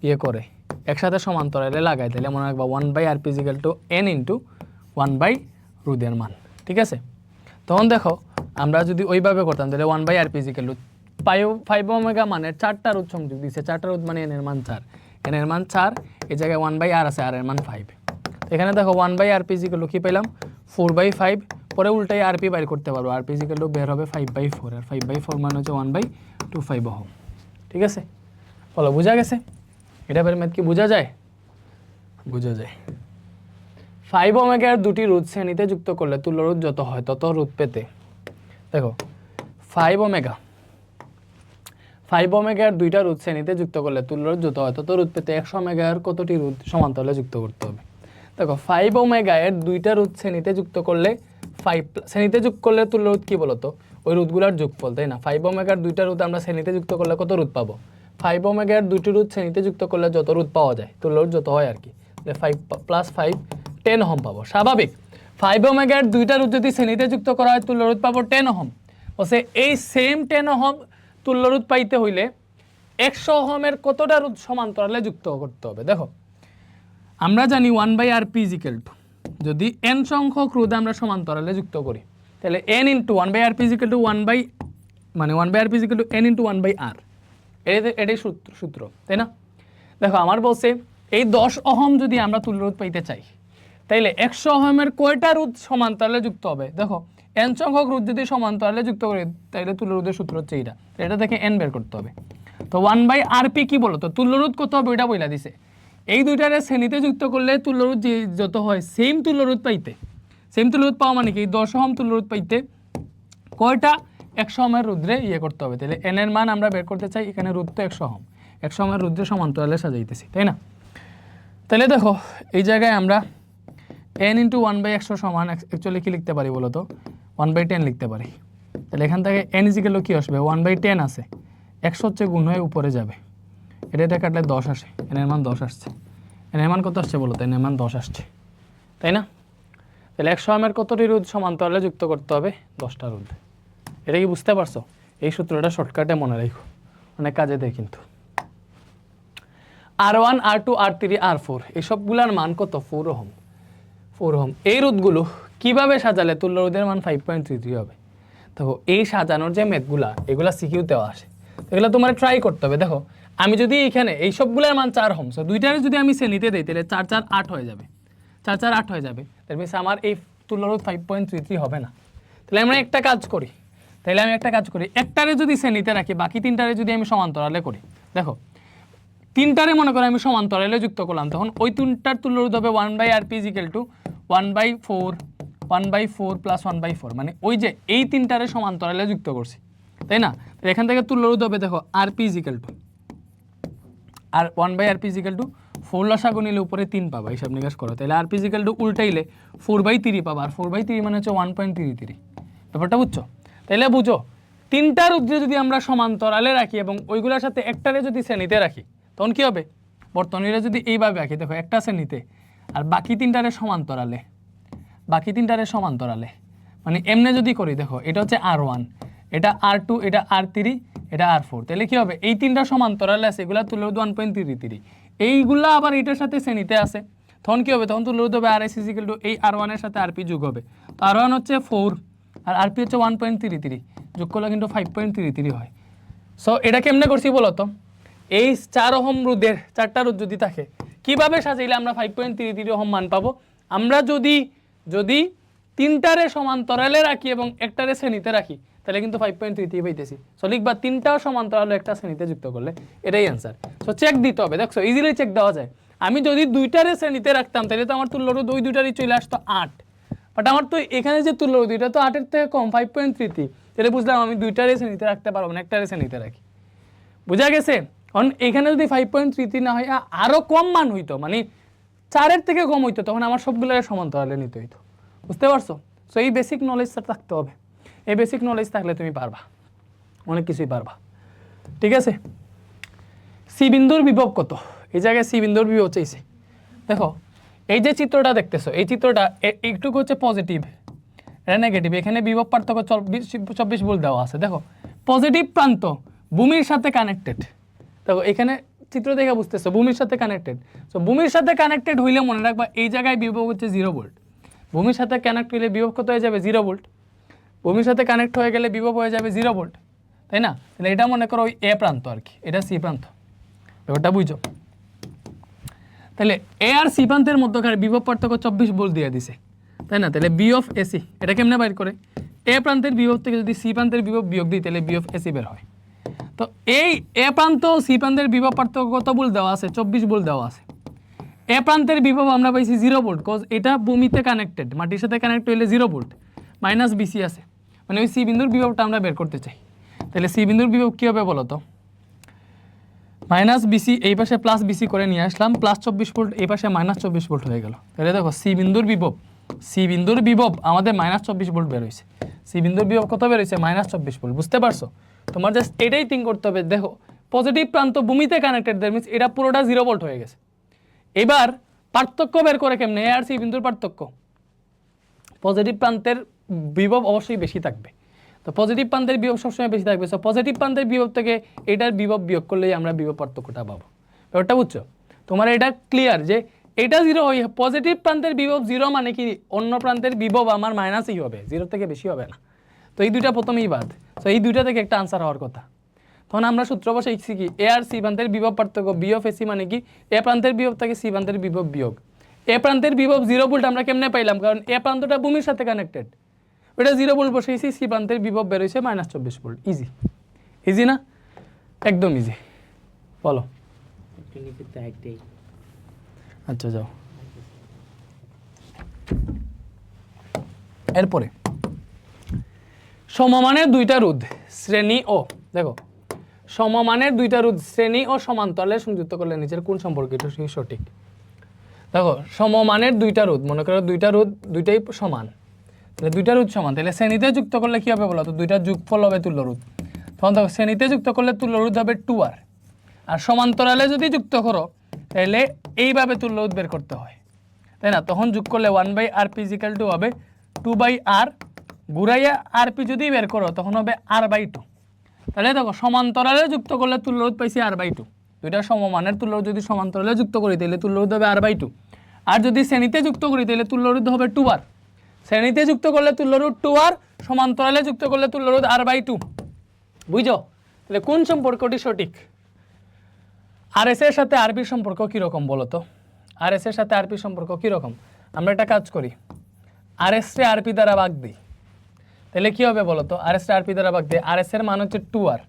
ইয়ে করে একসাথে সমান্তরালে লাগায় তাহলে মনে রাখবা 1/Rp n × 1/ রোধের মান, ঠিক আছে? তখন দেখো আমরা যদি ওইভাবে করতাম তাহলে 1/Rp 5 ওমেগা মানের 4টা রোধ সংযোগ দিচ্ছে, 4টা রোধ মানে n এর মান 4, n এর মান 4, এই জায়গায় 1/R আছে, r এর মান 5, এখানে দেখো 1/Rp কি পেলাম? 4/5, পরে উল্টাই Rp বাইর করতে পারবো, Rp বের হবে 5/4, আর 5/4 মানে হচ্ছে 1/25 ওহম, ঠিক আছে? বলো বোঝা গেছে? এটা বের ম্যাথ কি বোঝা যায়? বোঝা যায়। 5 ওমেগার দুটি রোধ শ্রেণীতে যুক্ত করলে তুল্য রোধ যত হয় তত রোধ পেতে, দেখো 5 ওমেগার দুইটা রোধ শ্রেণীতে যুক্ত করলে তুল্য রোধ যত হয় তত রোধ পেতে 100 ওমেগার কতটি রোধ সমান্তরালে যুক্ত করতে হবে? দেখো 5 ওমেগার দুইটা রোধ শ্রেণীতে যুক্ত করলে 5 শ্রেণীতে যোগ করলে তুল্য রোধ কি বলতো? ওই রোধগুলোর যোগফল, তাই না? 5 ওমেগার দুইটা রোধ আমরা শ্রেণীতে যুক্ত করলে কত রোধ পাবো? 5 ওমেগার দুইটি রোধ শ্রেণীতে যুক্ত করলে যত রোধ পাওয়া যায় তুল্য রোধ যত হয় আর কি, তাহলে 5 + 5 10 ওহম পাবো, স্বাভাবিক। 5 ওমেগার দুইটা রোধ যদি শ্রেণীতে যুক্ত করা হয় তুল্য রোধ পাবো 10 ওহম, বলছে এই সেম 10 ওহম তুল্য রোধ পাইতে হইলে 100 ওহমের কতটা রোধ সমান্তরালে যুক্ত করতে হবে? দেখো আমরা জানি 1/Rp যদি n সংখ্যক রোধ আমরা সমান্তরালে যুক্ত করি তাহলে n × 1/Rp 1 মানে 1/Rp n × 1/R, এটাই সূত্র, তাই না? দেখো আমার বলছে এই 10 ওহম যদি আমরা তুল্য রোধ পাইতে চাই তাইলে 100 ওহমের কয়টা রোধ সমান্তরালে যুক্ত হবে? দেখো n সংখ্যক রোধ যদি সমান্তরালে যুক্ত করি তাহলে তুল্য রোধের সূত্র হচ্ছে এটা থেকে n বের করতে হবে। তো 1/Rp কি বলো তো? তুল্য রোধ কত হবে ওইটা বইলা দিছে, এই দুইটারে শ্রেণীতে যুক্ত করলে তুল্য রোধ যত হয় সেম তুল্য রোধ পাইতে, সেম তুল্য রোধ পাওয়া মানে কি 10 ওহম তুল্য রোধ পাইতে কয়টা 100 ওহমের রোধরে ইয়ে করতে হবে, তাহলে n এর মান আমরা বের করতে চাই, এখানে রোধ তো 100 ওহম, 100 ওহমের রোধরে সমান্তরালে সাজাইতেছি, তাই না? তাহলে দেখো এই জায়গায় আমরা n × 1/100 সমান অ্যাকচুয়ালি কি লিখতে পারি বলো তো? 1/10 লিখতে পারি, তাহলে এখান থেকে n কি আসবে? 1/10 আছে, 100 হচ্ছে গুণ হয়ে উপরে যাবে, এটা কাটলে 10 আসে, n এর মান 10 আসছে, n এর মান কত আসছে বলো তো? n এর মান 10 আসছে, তাই না? তাহলে 100 ওহমের কতটি রোধ সমান্তরালে যুক্ত করতে হবে? 10টা রোধ। এটা কি বুঝতে পারছো? এই সূত্রটা শর্টকাটে মনে রাখো, অনেক কাজে দেয় কিন্তু। R1 R2 R3 R4 এসবগুলার মান কত? 4 ওহম, 4 ওহম। এই রোধগুলো কিভাবে সাজালে তুল্য রোধের মান 5.33 হবে? দেখো এই সাজানোর যে ম্যাথগুলা এগুলা সিকিউতেও আসে, এগুলো তোমার ট্রাই করতে হবে। দেখো আমি যদি এখানে এই সবগুলোর মান 4 ওহম, সো দুইটারে যদি আমি শ্রেণীতে দেই তাহলে 4 4 8 হয়ে যাবে, 4 4 8 হয়ে যাবে, তার মানে আমার এই তুল্য রোধ 5.33 হবে না। তাহলে আমরা একটা কাজ করি, একটারে যদি শ্রেণীতে রাখি বাকি তিনটারে যদি আমি সমান্তরালে করি, দেখো তিনটারে মনে করো আমি সমান্তরালে যুক্ত করলাম, তখন ওই তিনটার তুল্য রোধ হবে 1/Rp 1/4 + 1/4, মানে ওই যে এই তিনটারে সমান্তরালে যুক্ত করছি, তাই না? তো এখান থেকে তুল্য রোধ হবে দেখো Rp আর 1/Rp 4 লসাগু নিলে উপরে 3 পাবা, হিসাব নিকাশ করো, তাহলে Rp উল্টাইলে 4/3 পাবা, আর 4/3 মানে হচ্ছে 1.33, ব্যাপারটা বুঝছো? তাহলে বুঝো তিনটা রোধে যদি আমরা সমান্তরালে রাখি এবং ওইগুলোর সাথে একটারে যদি শ্রেণীতে রাখি তখন কি হবে? বর্তনীরা যদি এইভাবে রাখি, দেখো একটা শ্রেণীতে আর বাকি তিনটারে সমান্তরালে, মানে এমনে যদি করি, দেখো এটা হচ্ছে R1, এটা R2, এটা R3, এটা R4, তাহলে কি হবে? এই তিনটা সমান্তরালে আছে, এগুলা তুল্য রোধ 1.33, এইগুলা আবার এটার সাথে শ্রেণীতে আছে, তখন কি হবে? তখন তুল্য রোধ হবে RS এই R1 এর সাথে RP যোগ হবে, তো R1 হচ্ছে 4, আর আরপি হচ্ছে 1.33, যোগ করলে কিন্তু 5.33 হয়। সো এটা কেমনে করছি বলো তো, এই 4 ওহম রোধের 4টা রোধ যদি থাকে কিভাবে সাজাইলে আমরা 5.33 ওহম মান পাবো? আমরা যদি 3টারে সমান্তরালে রাখি এবং একটারে শ্রেণীতে রাখি তাহলে কিন্তু 5.33 পাইতেছি। সো লিখবা 3টাও সমান্তরাল একটা শ্রেণীতে যুক্ত করলে, এটাই অ্যান্সার। সো চেক দিতে হবে, দেখছো ইজিলি চেক দেওয়া যায়। আমি যদি 2টারে শ্রেণীতে রাখতাম তাহলে তো আমার তুল্য রোধ ওই 2টারই চলে আসতো 8, বাট আমার তো এখানে যে তুল্য রোধ এটা তো 8-এর থেকে কম 5.33, তাহলে বুঝলাম আমি 2টারে শ্রেণীতে রাখতে পারবো না, একটারে শ্রেণীতে রাখি। বুঝা গেছে? কারণ এখানে যদি 5.33 না হয় আরও কম মান হইতো, মানে 4-এর থেকে কম হইতো, তখন আমার সবগুলোর সমান্তরালে নিতে হইতো। বুঝতে পারছো? সো এই বেসিক নলেজটা থাকতে হবে। এই বেসিক নলেজ থাকলে তুমি পারবা, অনেক কিছুই পারবা। ঠিক আছে? সি বিন্দুর বিভব কত? এই জায়গায় সি বিন্দুর বিভব চাইছে। দেখো এই যে চিত্রটা দেখতেছো, এই চিত্রটা একটুকু হচ্ছে পজিটিভ, এটা নেগেটিভ। এখানে বিভব পার্থক্য 24 ভোল্ট দেওয়া আছে। দেখো পজিটিভ প্রান্ত ভূমির সাথে কানেক্টেড। দেখো এখানে চিত্র দেখে বুঝতেছো ভূমির সাথে কানেক্টেড। সো ভূমির সাথে কানেক্টেড হইলে মনে রাখবা এই জায়গায় বিভব হচ্ছে 0 ভোল্ট। ভূমির সাথে কানেক্ট হইলে বিভব কত হয়ে যাবে? 0 ভোল্ট। ভূমির সাথে কানেক্ট হয়ে গেলে বিভব হয়ে যাবে 0 ভোল্ট, তাই না? তাহলে এটা মনে করো ওই এ প্রান্ত আর কি, এটা সি প্রান্ত। ব্যাপারটা বুঝছো? তাহলে এ আর সি প্রান্তের মধ্যকার বিভব পার্থক্য 24 ভোল্ট দিয়ে দিছে, তাই না? তাহলে বি অফ এসি এটা কেমনে বাইর করে? এ প্রান্তের বিভব থেকে যদি সি প্রান্তের বিভব বিয়োগ দিই তাহলে বি অফ এসি বের হয়। তো এই এ প্রান্ত সি প্রান্তের বিভব পার্থক্য কত ভোল্ট দেওয়া আছে? 24 ভোল্ট দেওয়া আছে। এ প্রান্তের বিভব আমরা পাইছি 0 ভোল্ট, কজ এটা ভূমিতে কানেক্টেড, মাটির সাথে কানেক্ট হইলে 0 ভোল্ট। মাইনাস বিসি আছে, মানে ওই সি বিন্দুর বিভবটা আমরা বের করতে চাই। তাহলে সি বিন্দুর বিভব কী হবে বলো তো? মাইনাস বিসি এই পাশে প্লাস বিসি করে নিয়ে আসলাম, প্লাস 24 ভোল্ট এই পাশে মাইনাস 24 ভোল্ট হয়ে গেল। তাহলে দেখো সি বিন্দুর বিভব আমাদের মাইনাস 24 ভোল্ট বের হয়েছে। সি বিন্দুর বিভব কত বের হয়েছে? Minus 24 volt. বুঝতে পারছো? তোমার জাস্ট এটাই থিঙ্ক করতে হবে। দেখো পজিটিভ প্রান্ত ভূমিতে কানেক্টেড, দ্যাট মিনস এটা পুরোটা 0 ভোল্ট হয়ে গেছে। এবার পার্থক্য বের করে কেমনে? এ আর সি বিন্দুর পার্থক্য, পজিটিভ প্রান্তের বিভব অবশ্যই বেশি থাকবে। তো পজিটিভ প্রান্তের বিভব সবসময় বেশি থাকবে। সো পজিটিভ প্রান্তের বিভব থেকে এটার বিভব বিয়োগ করলেই আমরা বিভব পার্থক্যটা পাবো। ব্যাপারটা বুঝছো? তোমার এটা ক্লিয়ার যে এটা 0 হয়, পজিটিভ প্রান্তের বিভব 0 মানে কি অন্য প্রান্তের বিভব আমার মাইনাসই হবে, 0 থেকে বেশি হবে না। তো এই দুইটা প্রথমেই বাদ। তো এই দুইটা থেকে একটা আনসার হওয়ার কথা। তখন আমরা সূত্র বসে শিখছি কি? এ আর সি প্রান্তের বিভব পার্থক্য বি অফ এসি মানে কি? এ প্রান্তের বিভব থেকে সি প্রান্তের বিভব বিয়োগ। এ প্রান্তের বিভব 0 ভোল্ট আমরা কেমনে পাইলাম? কারণ এ প্রান্তটা ভূমির সাথে কানেক্টেড, ওটা 0 ভোল্ট বসেছি, সি প্রান্তের বিভব বের হয়েছে মাইনাস 24 ভোল্ট। ইজি, ইজি না? একদম ইজি। বলো। আচ্ছা যাও। এরপরে সমমানের দুইটা রোধ শ্রেণী ও, দেখো সমমানের দুইটা রোধ শ্রেণী ও সমান্তরালে সংযুক্ত করলে নিচের কোন সম্পর্কটা সঠিক? দেখো সমমানের দুইটা রোধ, মনে করো দুইটা রোধ দুইটাই সমান, তাহলে দুইটা রোধ সমান, তাহলে শ্রেণীতে যুক্ত করলে কি হবে বলো তো? দুইটা যোগফল হবে তুল্য রোধ। তখন দেখো শ্রেণীতে যুক্ত করলে তুল্য রোধ হবে 2r, আর সমান্তরালে যদি যুক্ত করো তাহলে এইভাবে তুল্য রোধ বের করতে হয়, তাই না? তখন যোগ করলে 1/rp = হবে 2/r, ঘুরাইয়া rp যদি বের করো তখন হবে r/2। তাহলে দেখো সমান্তরালে যুক্ত করলে তুল্য রোধ পাইছি r/2। দুইটা সমমানের তুল্য রোধ যদি সমান্তরালে যুক্ত করি তাহলে তুল্য রোধ হবে r/2, আর যদি শ্রেণীতে যুক্ত করি তাহলে তুল্য রোধ হবে 2r। শ্রেণীতে যুক্ত করলে তুল্য রোধ 2r, সমান্তরালে যুক্ত করলে তুল্য রোধ r/2। বুঝো? তাহলে কোন সম্পর্কটি সঠিক? RS এর সাথে RP সম্পর্ক কীরকম বলো তো? RS এর সাথে RP সম্পর্ক কীরকম? আমরা একটা কাজ করি, RS কে RP দ্বারা ভাগ দিই, তাহলে কী হবে বলো তো? RS কে RP দ্বারা ভাগ দিই, RS এর মান হচ্ছে 2r,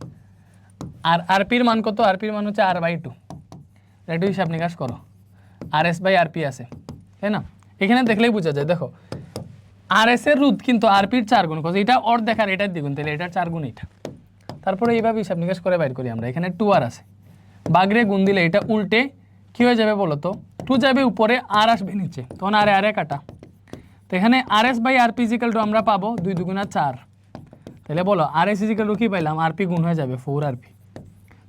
আর RP এর মান কত? RP এর মান হচ্ছে r/2। একটু হিসাব নিকাশ করো, RS/RP আছে, তাই না? এখানে দেখলেই বোঝা যায়। দেখো RS এর রোধ কিন্তু RP এর 4 গুণ, কারণ এটা অর্ধেক আর এটার দ্বিগুণ, তাহলে এটার 4 গুণ এটা। তারপরে এইভাবে হিসাব নিকাশ করে বাইর করি আমরা, এখানে 2r আছে, বাগরে গুণ দিলে এটা উল্টে কি হয়ে যাবে বলো তো? 2 যাবে উপরে, আর আসবে নিচে, তখন আরে কাটা। তো এখানে RS/RP = আমরা পাবো 2 × 2 = 4। তাহলে বলো RS = কি পাইলাম? RP গুণ হয়ে যাবে 4rp।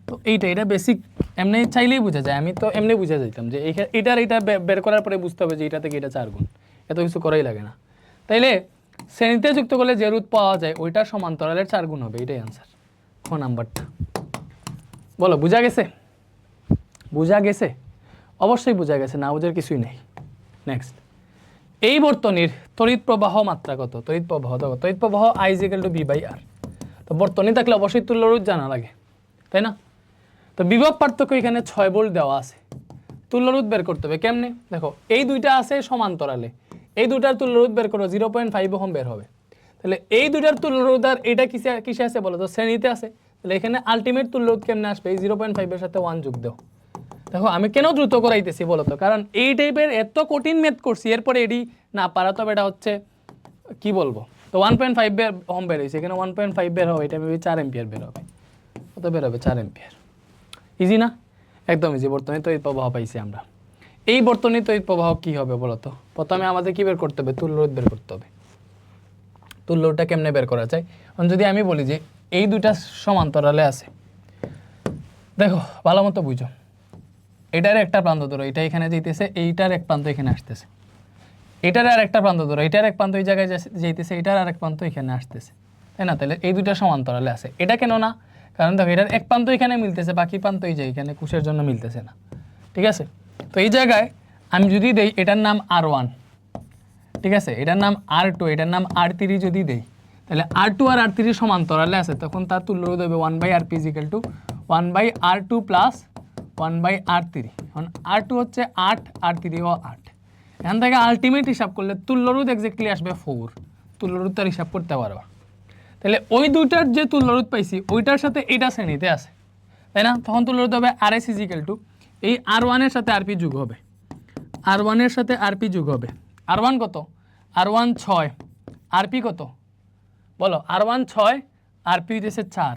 তো এটা বেসিক, এমনি চাইলেই বোঝা যায়। আমি তো এমনি বুঝা যাইতাম যে এটা বের করার পরে বুঝতে হবে যে এটা থেকে এটা 4 গুণ, এত কিছু করাই লাগে না। তাইলে শ্রেণীতে যুক্ত করলে যে রোধ পাওয়া যায় ওইটা সমান্তরালের 4 গুণ হবে, এটাই আনসার। ক নাম্বারটা বলো, বুঝা গেছে? বুঝা গেছে? অবশ্যই বুঝা গেছে, না বুঝার কিছুই নেই। নেক্সট, এই বর্তনীর তড়িৎ প্রবাহ মাত্রা কত? তড়িৎ প্রবাহ দেখো, তড়িৎ প্রবাহ I = V/R। তো বর্তনী থাকলে অবশ্যই তুল্য রোধ জানা লাগে, তাই না? তো বিভব পার্থক্য এখানে 6 ভোল্ট দেওয়া আছে, তুল্য রোধ বের করতে হবে কেমনে? দেখো এই দুইটা আছে সমান্তরালে, এই দুটার তুল্য রোধ বের করো 0.5 ওহম বের হবে। তাহলে এই দুইটার তুল্য রোধ আর এটা কিসে আছে বলো তো? শ্রেণীতে আছে। তাহলে এখানে আলটিমেট তুল্য রোধ কেমনে আসবে? এই 0.5 এর সাথে 1 যোগ দাও। দেখো আমি কেন দ্রুত করাইতেছি বলো তো? কারণ এই টাইপের এত কঠিন ম্যাথ করছি, এরপরে এডি না পারা, তবে এটা হচ্ছে কি বলবো, তো 1.5 ওহম বের হয়েছে, এখানে 1.5 বের হবে, এটা মেবি 4 এম্পিয়ার বের হবে। কত বের হবে? 4 এম্পিয়ার। ইজি না? একদম ইজি। বর্তনী তড়িৎ প্রবাহ পাইছি আমরা। এই বর্তনী তড়িৎ প্রবাহ কি হবে বলো তো? প্রথমে আমাদের কি বের করতে হবে? তুল্য রোধ বের করতে হবে। তুল্য রোধটা কেমনে বের করা যায়? যদি আমি বলি যে এই দুইটা সমান্তরালে আছে, দেখো ভালো মতো বুঝো, এটার একটা প্রান্ত ধরো, এটা এখানে যাইতেছে, এইটার এক প্রান্ত এখানে আসতেছে, এটার আর একটা প্রান্ত ধরো, এটার এক প্রান্ত এই জায়গায় যাইতেছে, এটার আর এক প্রান্ত এখানে আসতেছে, তাই না? তাহলে এই দুইটা সমান্তরালে আছে। এটা কেন না? কারণ দেখো এটার এক প্রান্ত এখানে মিলতেছে, বাকি প্রান্ত এই যে এখানে কোষের জন্য মিলতেছে না, ঠিক আছে? তো এই জায়গায় আমি যদি দেই এটার নাম R1, ঠিক আছে, এটার নাম R2, এটার নাম R3 যদি দেই, তাহলে R2 আর R3 সমান্তরালে আছে, তখন তার তুল্য রোধ হবে 1/Rp = 1/R2 + 1/R3। এখন R2 হচ্ছে 8, R3 ও 8। এখান থেকে আলটিমেট হিসাব করলে তুল্য রোধ এক্স্যাক্টলি আসবে 4। তুল্য রোধ তার হিসাব করতে পারবা। তাহলে ওই দুইটার যে তুল্য রোধ পাইছি ওইটার সাথে এটা শ্রেণীতে আছে, তাই না? তখন তুল্য রোধ হবে RS = এই R1 এর সাথে RP যোগ হবে, R1 এর সাথে RP যোগ হবে। R1 কত? R1 6, RP কত বলো? R1 6, RP হইতেছে 4।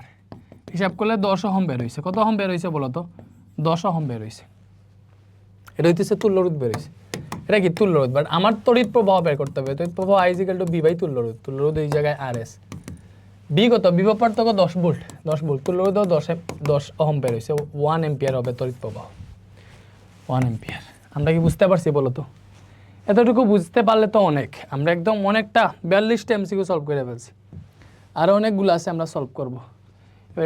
হিসাব করলে 10 ওহম বের হইছে। কত ওহম বের হইছে বলো তো? 10 ওহম বের হইছে। এটা হইতেছে তুল্য রোধ বের হইছে। এটা কি তুল্য রোধ? বাট আমার তড়িৎ প্রবাহ বের করতে হবে। তড়িৎ প্রবাহ I = V/তুল্য রোধ। তুল্য রোধ এই জায়গায় RS। B কত? বিভব পার্থক্য 10 ভোল্ট, 10 ভোল্ট। তুল্য রোধ 10 ওহম বের হইছে, 1 এম্পিয়ার হবে তড়িৎ প্রবাহ, 1 এম্পিয়ার। আমরা কি বুঝতে পারছি বলো তো? এতটুকু বুঝতে পারলে তো অনেক। আমরা একদম অনেকটা 42টা MCQ সলভ করে ফেলছি, আরও অনেকগুলো আছে আমরা সলভ করব।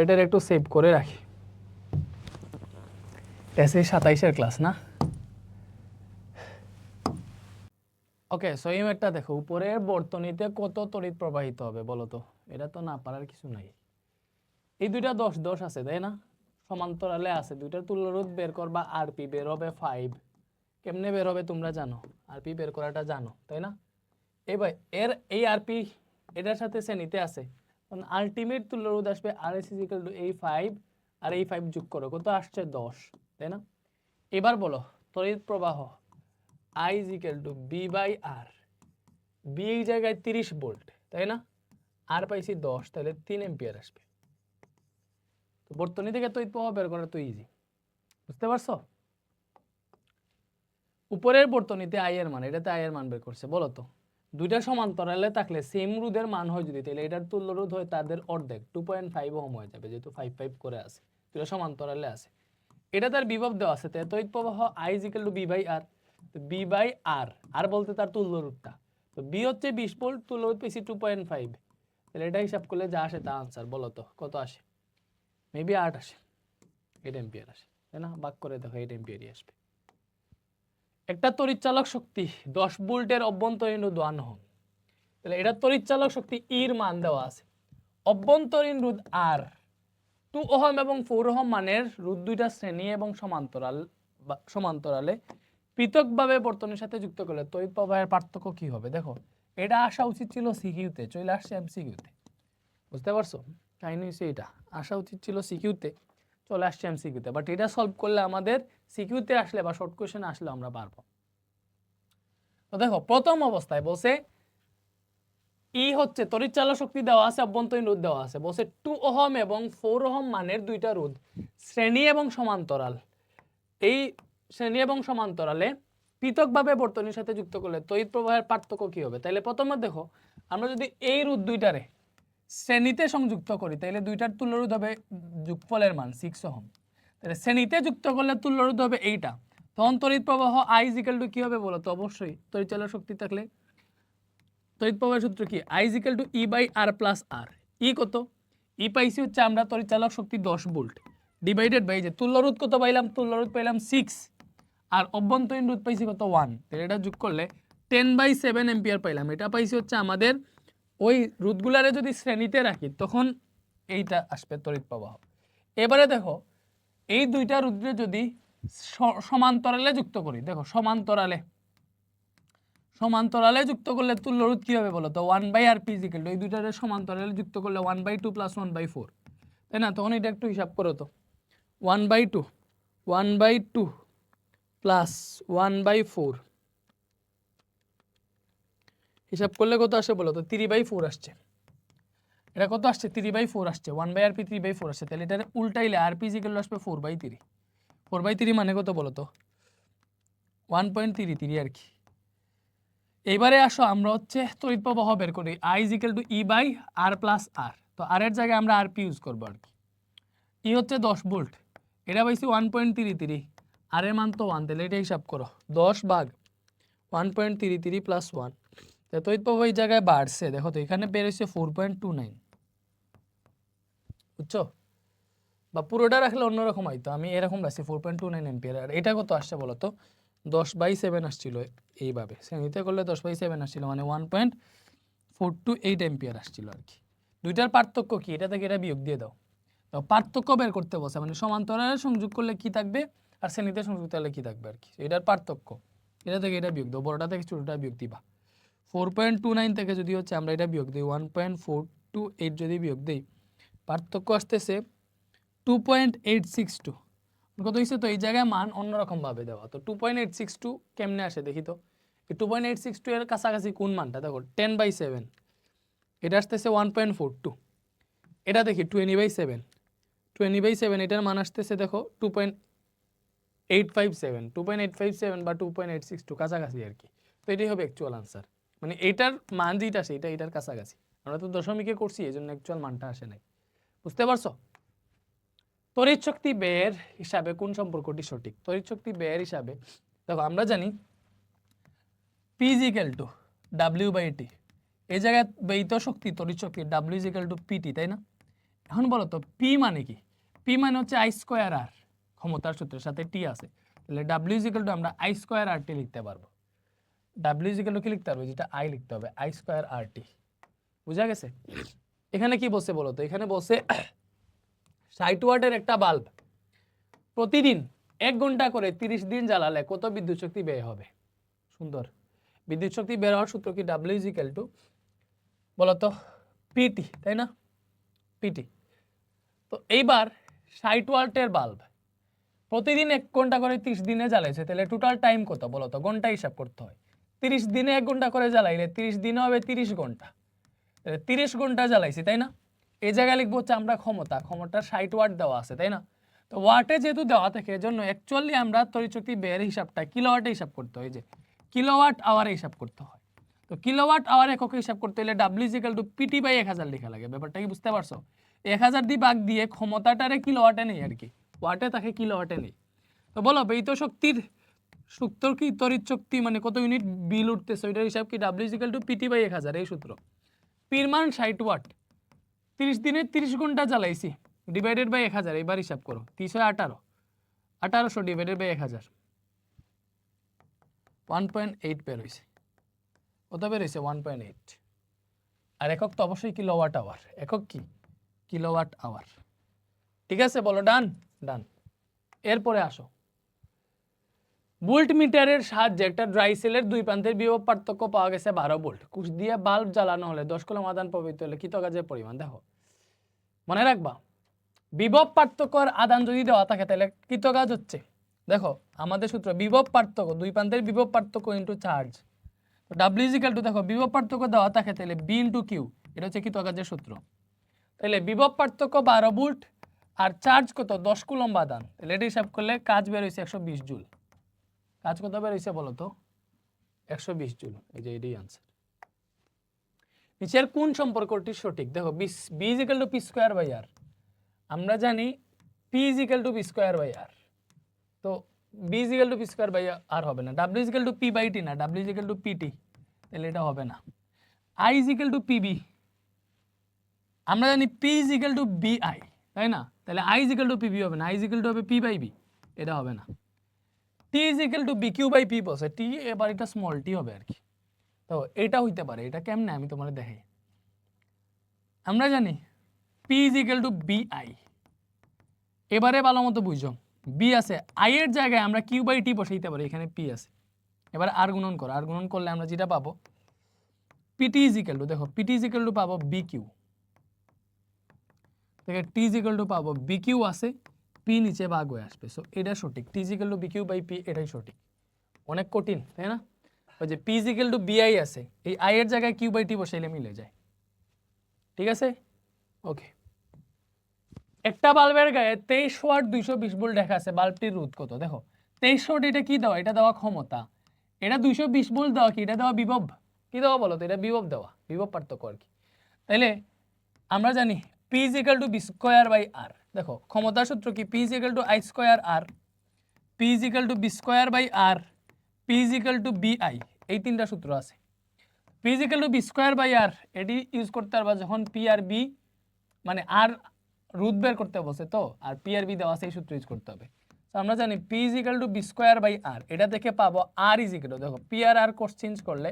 এটার একটু সেভ করে রাখি। এসে 27-এর ক্লাস না? ওকে, সো এই ম্যাথটা দেখো, উপরের বর্তনীতে কত তড়িৎ প্রবাহিত হবে বলো তো? এটা তো না পারার কিছু নাই। এই দুইটা 10 আছে, তাই না? সমান্তরালে আছে, দুইটার তুল্য রোধ বের করবা, RP বের হবে 5। কেমনে বের হবে তোমরা জানো? RP বের করাটা জানো, তাই না? এবার এই RP এটার সাথে শ্রেণীতে আছে, কারণ আলটিমেট তুল্য রোধ আসবে RS = এই 5 আর এই 5 যোগ করো, কত আসছে? 10, তাই না? এবার বলো তড়িৎ প্রবাহ I = V/R। B এই জায়গায় 30 ভোল্ট, তাই না? আর পাইছি 10, তাহলে 3 এম্পিয়ার আসবে। তো বর্তনী থেকে তড়িৎ প্রবাহ বের করা তো ইজি, বুঝতে পারছো? উপরের বর্তনীতে I এর মান, এটাতে I এর মান বের করছে। বলো তো দুইটা সমান্তরালে থাকলে সেম রোধের মান হয় যদি, তাহলে এটার তুল্য রোধ হয় তাদের অর্ধেক, 2.5 ওহম হয়ে যাবে, যেহেতু 5 করে আছে, দুইটা সমান্তরালে আছে। এটা তার বিভব দেওয়া আছে, তাই তড়িৎ প্রবাহ I = V/R। তো V/R, আর বলতে তার তুল্য রোধটা, তো B হচ্ছে 20 ভোল্ট, তুল্য রোধ পেয়েছি 2.5। তাহলে এটা হিসাব করলে যা আসে তা আনসার। বলো তো কত আসে? মেবি 8 আসে, 8 এম্পিয়ার আসে, তাই না? ভাগ করে দেখো, 8 এম্পিয়ারই আসবে। একটা তড়িৎচালক শক্তি 10 ভোল্টের অভ্যন্তরীণ রোধ 1 ওহম। তাহলে এটা তড়িৎচালক শক্তি এর মান দেওয়া আছে, অভ্যন্তরীণ রোধ R 2 ওহম এবং 4 ওহম মানের রোধ দুইটা শ্রেণী এবং সমান্তরালে পৃথকভাবে বর্তনীর সাথে যুক্ত করলে তড়িৎ প্রবাহের পার্থক্য কি হবে? দেখো এটা আসা উচিত ছিল সিকিউতে, চলে আসছে এমসিকিউতে। বুঝতে পারছো? কাহিনী হচ্ছে এটা, আসা উচিত ছিল সিকিউতে, চলে আসছে এমসিকিউতে। বাট এটা সলভ করলে আমাদের সিকিউতে আসলে বা শর্ট কোশ্চেনে আসলে আমরা পারবো। তো দেখো প্রথম অবস্থায় বলছে ই হচ্ছে তড়িৎচালক শক্তি দেওয়া আছে, অভ্যন্তরীণ রোধ দেওয়া আছে, বলছে 2 ওহম এবং 4 ওহম মানের দুইটা রোধ শ্রেণী এবং সমান্তরাল, এই শ্রেণী এবং সমান্তরালে পৃথকভাবে বর্তনীর সাথে যুক্ত করলে তড়িৎ প্রবাহের পার্থক্য কি হবে? তাহলে প্রথমে দেখো আমরা যদি এই রোধ দুইটারে শ্রেণীতে সংযুক্ত করি, তাহলে দুইটার তুল্য রোধ হবে যোগফলের মান 6 ওহম। তাহলে শ্রেণীতে যুক্ত করলে তুল্য রোধ হবে এইটা। তখন তড়িৎ প্রবাহ I = কি হবে বলো তো? অবশ্যই তড়িৎচালক শক্তি থাকলে তড়িৎ প্রবাহের সূত্র কি? I = E/R + R। ই কত? ই পাইছি হচ্ছে আমরা তড়িৎচালক শক্তি 10 ভোল্ট ডিভাইডেড বাই যে তুল্য রোধ কত পাইলাম? তুল্য রোধ পাইলাম 6, আর অভ্যন্তরীণ রোধ পাইছি কত? 1। তাহলে এটা যোগ করলে 10/7 এম্পিয়ার পাইলাম। এটা পাইছি হচ্ছে আমাদের ওই রোধগুলারে যদি শ্রেণীতে রাখি তখন এইটা আসবে তড়িৎ প্রবাহ। এবারে দেখো এই দুইটা রোধকে যদি সমান্তরালে যুক্ত করি, দেখো সমান্তরালে যুক্ত করলে তুল্য রোধ কি হবে বলো তো 1/Rp = এই দুইটারে সমান্তরালে যুক্ত করলে 1/2 + 1/4, তাই না? তখন এটা একটু হিসাব করো তো, 1/2 + 1/4 হিসাব করলে কত আসে বলো তো 3/4 আসছে। এটা কত আসছে 3/4 আসছে, 1/Rp 3/4 আসছে। তাহলে এটা উল্টাইলে Rp = আসবে 4/3। 4/3 মানে কত বলো তো 1.33 আর কি। এইবারে আসো আমরা হচ্ছে তড়িৎ প্রবাহ বের করি, I = E/R + R। তো R এর জায়গায় আমরা Rp ইউজ করবো আর কি। ই হচ্ছে 10 ভোল্ট, এটা পাইছি 1.33, আর এর মান তো 1, তাহলে এটা হিসাব করো 10/1.33 + 1। তড়িৎ প্রবাহ এই জায়গায় বাড়ছে, দেখো তো এখানে বের হয়েছে 4.29, বুঝছো? বা পুরোটা রাখলে অন্যরকম হয়তো, আমি এরকম রাখছি 4.29 এম্পিয়ার। আর এটা কত আসছে বলো তো 10/7 আসছিল, এইভাবে শ্রেণীতে করলে 10/7 আসছিল, মানে 1.428 এম্পিয়ার আসছিল আর কি। দুইটার পার্থক্য কি, এটা থেকে এটা বিয়োগ দিয়ে দাও। তো পার্থক্য বের করতে বসে, মানে সমান্তরালে সংযোগ করলে কি থাকবে আর শ্রেণীতে সংযোগ করলে কি থাকবে আর কি, এটার পার্থক্য। এটা থেকে এটা বিয়োগ দাও, বড়টা থেকে ছোটটা বিয়োগ দিবা। 4.29 থেকে যদি হচ্ছে আমরা এটা বিয়োগ দিই 1.428 যদি বিয়োগ দিই, পার্থক্য আসতেছে 2.862। কত হয়েছে? তো এই জায়গায় মান অন্যরকমভাবে দেওয়া, তো 2.862 কেমনে আসে দেখি তো। এই 2.862 এর কাছাকাছি কোন মানটা দেখো 10/7, এটা আসতেছে 1.42। এটা দেখি 20/7 এটার মান আসতেছে দেখো 2.857, 2.857 বা 2.862 কাছাকাছি আর কি। তো এটাই হবে অ্যাকচুয়াল আনসার, মানে এটার মান যেটা আসে এটার কাছাকাছি। আমরা তো দশমিকে করছি, এই জন্য অ্যাকচুয়াল মানটা আসে নাই। বুঝতে পারছো? তড়িৎ শক্তি ব্যয়ের হিসাবে কোন সম্পর্কটি সঠিক? তড়িৎ শক্তি ব্যয়ের হিসাবে দেখো আমরা জানি P = W/T। এই জায়গায় ব্যয়িত শক্তি তড়িৎ শক্তি W = PT, তাই না? এখন বলো তো P মানে কি? P মানে হচ্ছে I²R, ক্ষমতার সূত্রের সাথে T আছে, তাহলে W = আমরা I²RT লিখতে পারবো। W কি লিখতে পারবো, যেটা I লিখতে হবে I²RT। বুঝা গেছে? এখানে কি বসে বলো তো, এখানে বসে 60 ওয়াটের একটা বাল্ব প্রতিদিন 1 ঘন্টা করে 30 দিন জ্বালালে কত বিদ্যুৎ শক্তি ব্যয় হবে? সুন্দর। বিদ্যুৎ শক্তি বের হওয়ার সূত্র কি? W বলতো PT, তাই না? PT। তো এইবার 60 ওয়াটের বাল্ব প্রতিদিন 1 ঘন্টা করে 30 দিনে জ্বালাইছে, তাহলে টোটাল টাইম কত বলতো? ঘন্টা হিসাব করতে হয়। 30 দিনে 1 ঘন্টা করে জ্বালাইলে 30 দিনে হবে 30 ঘন্টা, 30 ঘন্টা জ্বালাইছি, তাই না? এই জায়গায় লিখবো হচ্ছে আমরা ক্ষমতা 60 ওয়াট দেওয়া আছে, তাই না? তো ওয়াটে যেহেতু দেওয়া থাকে এজন্য অ্যাকচুয়ালি আমরা তড়িৎ শক্তি ব্যয়ের হিসাবটা কিলোওয়াটে হিসাব করতে হয়, যে কিলোওয়াট আওয়ারে হিসাব করতে হয়। তো কিলোওয়াট আওয়ার এককে হিসাব করতে হলে W = PT/1000 লেখা লাগে। ব্যাপারটা কি বুঝতে পারছো? 1000 দিয়ে ভাগ দিয়ে ক্ষমতাটারে কিলোওয়াটে নেই আর কি, ওয়াটে তাকে কিলোওয়াটে নেই। তো বলো ব্যয়িত শক্তির সূত্র কি? তড়িৎ শক্তি মানে কত ইউনিট বিল উঠতেছে ওইটার হিসাব কি? W = PT/1000, এই সূত্র। পির মান 60 ওয়াট, 30 দিনে 30 ঘন্টা জ্বালাইছি, /1000। এবার হিসাব করো 30 হয় 18, 1800 /1000, 1.8 বের হয়েছে। কত বের হয়েছে? 1.8। আর একক তো অবশ্যই কিলোওয়াট আওয়ার, একক কি? Kilowatt hour. ঠিক আছে, বলো ডান। ডান। এরপরে আসো, ভোল্ট মিটারের সাহায্যে একটা ড্রাই সেলের দুই প্রান্তের বিভব পার্থক্য পাওয়া গেছে 12 ভোল্ট। কুশ দিয়ে বাল্ব জ্বালানো হলে 10 কুলম্ব আদান প্রবাহিত হলে কৃত কাজের পরিমাণ? দেখো মনে রাখবা, বিভব পার্থক্যর আদান যদি দেওয়া থাকে তাহলে কৃত কাজ হচ্ছে, দেখো আমাদের সূত্র বিভব পার্থক্য, দুই প্রান্তের বিভব পার্থক্য ইনটু চার্জ। তো W = দেখো বিভব পার্থক্য দেওয়া থাকে তাহলে B × Q, এটা হচ্ছে কৃত কাজের সূত্র। তাহলে বিভব পার্থক্য 12 ভোল্ট আর চার্জ কত? 10 কুলম্ব আদান, তাহলে এটা হিসাব করলে কাজ বের হয়েছে 120 জুল। কাজ কত বের হয়েছে বলো তো? 120 জুল। এই যে এটাই आंसर। নিচের কোন সম্পর্কটি সঠিক? দেখো B = P²/R, আমরা জানি P = P²/R। তো B = P²/R হবে না। W = P/T না, W = PT, তাহলে এটা হবে না। I = PB, আমরা জানি P = BI, তাই না? তাহলে I = PB হবে না, I হবে P/B, এটা হবে না। T = BQ/P বসে, T এবার এটা স্মল t হবে আর কি। তো এটা হইতে পারে, এটা কেমনে আমি তোমার দেখাই। আমরা জানি P is equal to V I. এবারে ভালো মতো বুঝো, বি আছে, আই এর জায়গায় আমরা কিউ বাই টি বসাইতে পারি, এখানে পি আছে। এবার আর গুণন করো, আর গুণন করলে আমরা যেটা পাবো পিটি ইজ ইকুয়াল টু, দেখো পিটি ইজ ইকুয়াল টু পাবো বি কিউ, দেখে টি ইজ ইকুয়াল টু পাবো বি কিউ আছে, পি নিচে ভাগ হয়ে আসবে। সো এটা সঠিক, T is equal to V Q by P, এটাই সঠিক। অনেক কঠিন তাই না? ওই যে P is equal to V I আছে, এই আই এর জায়গায় কিউ বাই টি বসাইলে মিলে যায়। ঠিক আছে, ওকে। একটা বাল্বের গায়ে 23 ওয়াট 220 ভোল্ট লেখা আছে, বাল্বটির রোধ কত? দেখো 23 ওয়াট, এটা কি দেওয়া? এটা দেওয়া ক্ষমতা। এটা 220 ভোল্ট দেওয়া কি? এটা দেওয়া বিভব। কি দেওয়া বলো তো? এটা বিভব দেওয়া, বিভব পার্থক্য আর কি। তাইলে আমরা জানি P is equal to V square by R. দেখো ক্ষমতার সূত্র কি? P is equal to I square R, P is equal to V square by R, P is equal to V I. এই তিনটা সূত্র আছে। P is equal to V square by R এটি ইউজ করতে পারবা যখন পি আর বি মানে আর রুট বের করতে বসে, তো আর পি আর বি দেওয়া আছে, এই সূত্র ইউজ করতে হবে। তো আমরা জানি P is equal to V square by R, এটা থেকে পাবো আর ইজ ইকুয়াল টু, দেখো পি আর কোর্স চেঞ্জ করলে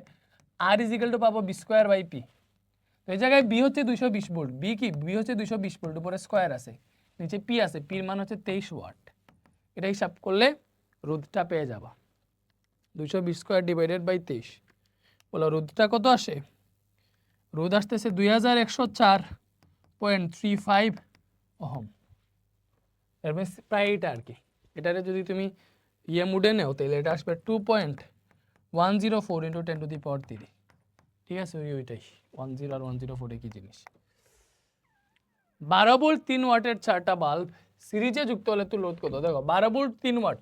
আর ইজ ইকুয়াল টু পাবো বি স্কোয়ার বাই পি। তো এই জায়গায় বি হচ্ছে 220 ভোল্ট, বি কি? বি হচ্ছে 220 ভোল্ট, উপরে স্কোয়ার আছে, নিচে পি আছে, পির মান হচ্ছে 23 ওয়াট। এটা হিসাব করলে রোধটা পেয়ে যাবা 220 স্কোয়ার ডিভাইডেড বাই 23। বলো রোধটা কত আসে? রোধ আসতেছে 2104.35 ওহম। এর মানে প্রায় এটা আর কি। এটারে যদি তুমি ইয়ে মুডে নেও তাহলে এটা আসবে 2.104 ইন্টু 10 টু দি পাওয়ার 3। ঠিক আছে, ওইটাই 10 আর 104 কি জিনিস। 12 ভোল্ট 3 ওয়াটের 4টা বাল্ব সিরিজে যুক্ত হলে তো রোধ কত? দেখো 12 ভোল্ট 3 ওয়াট,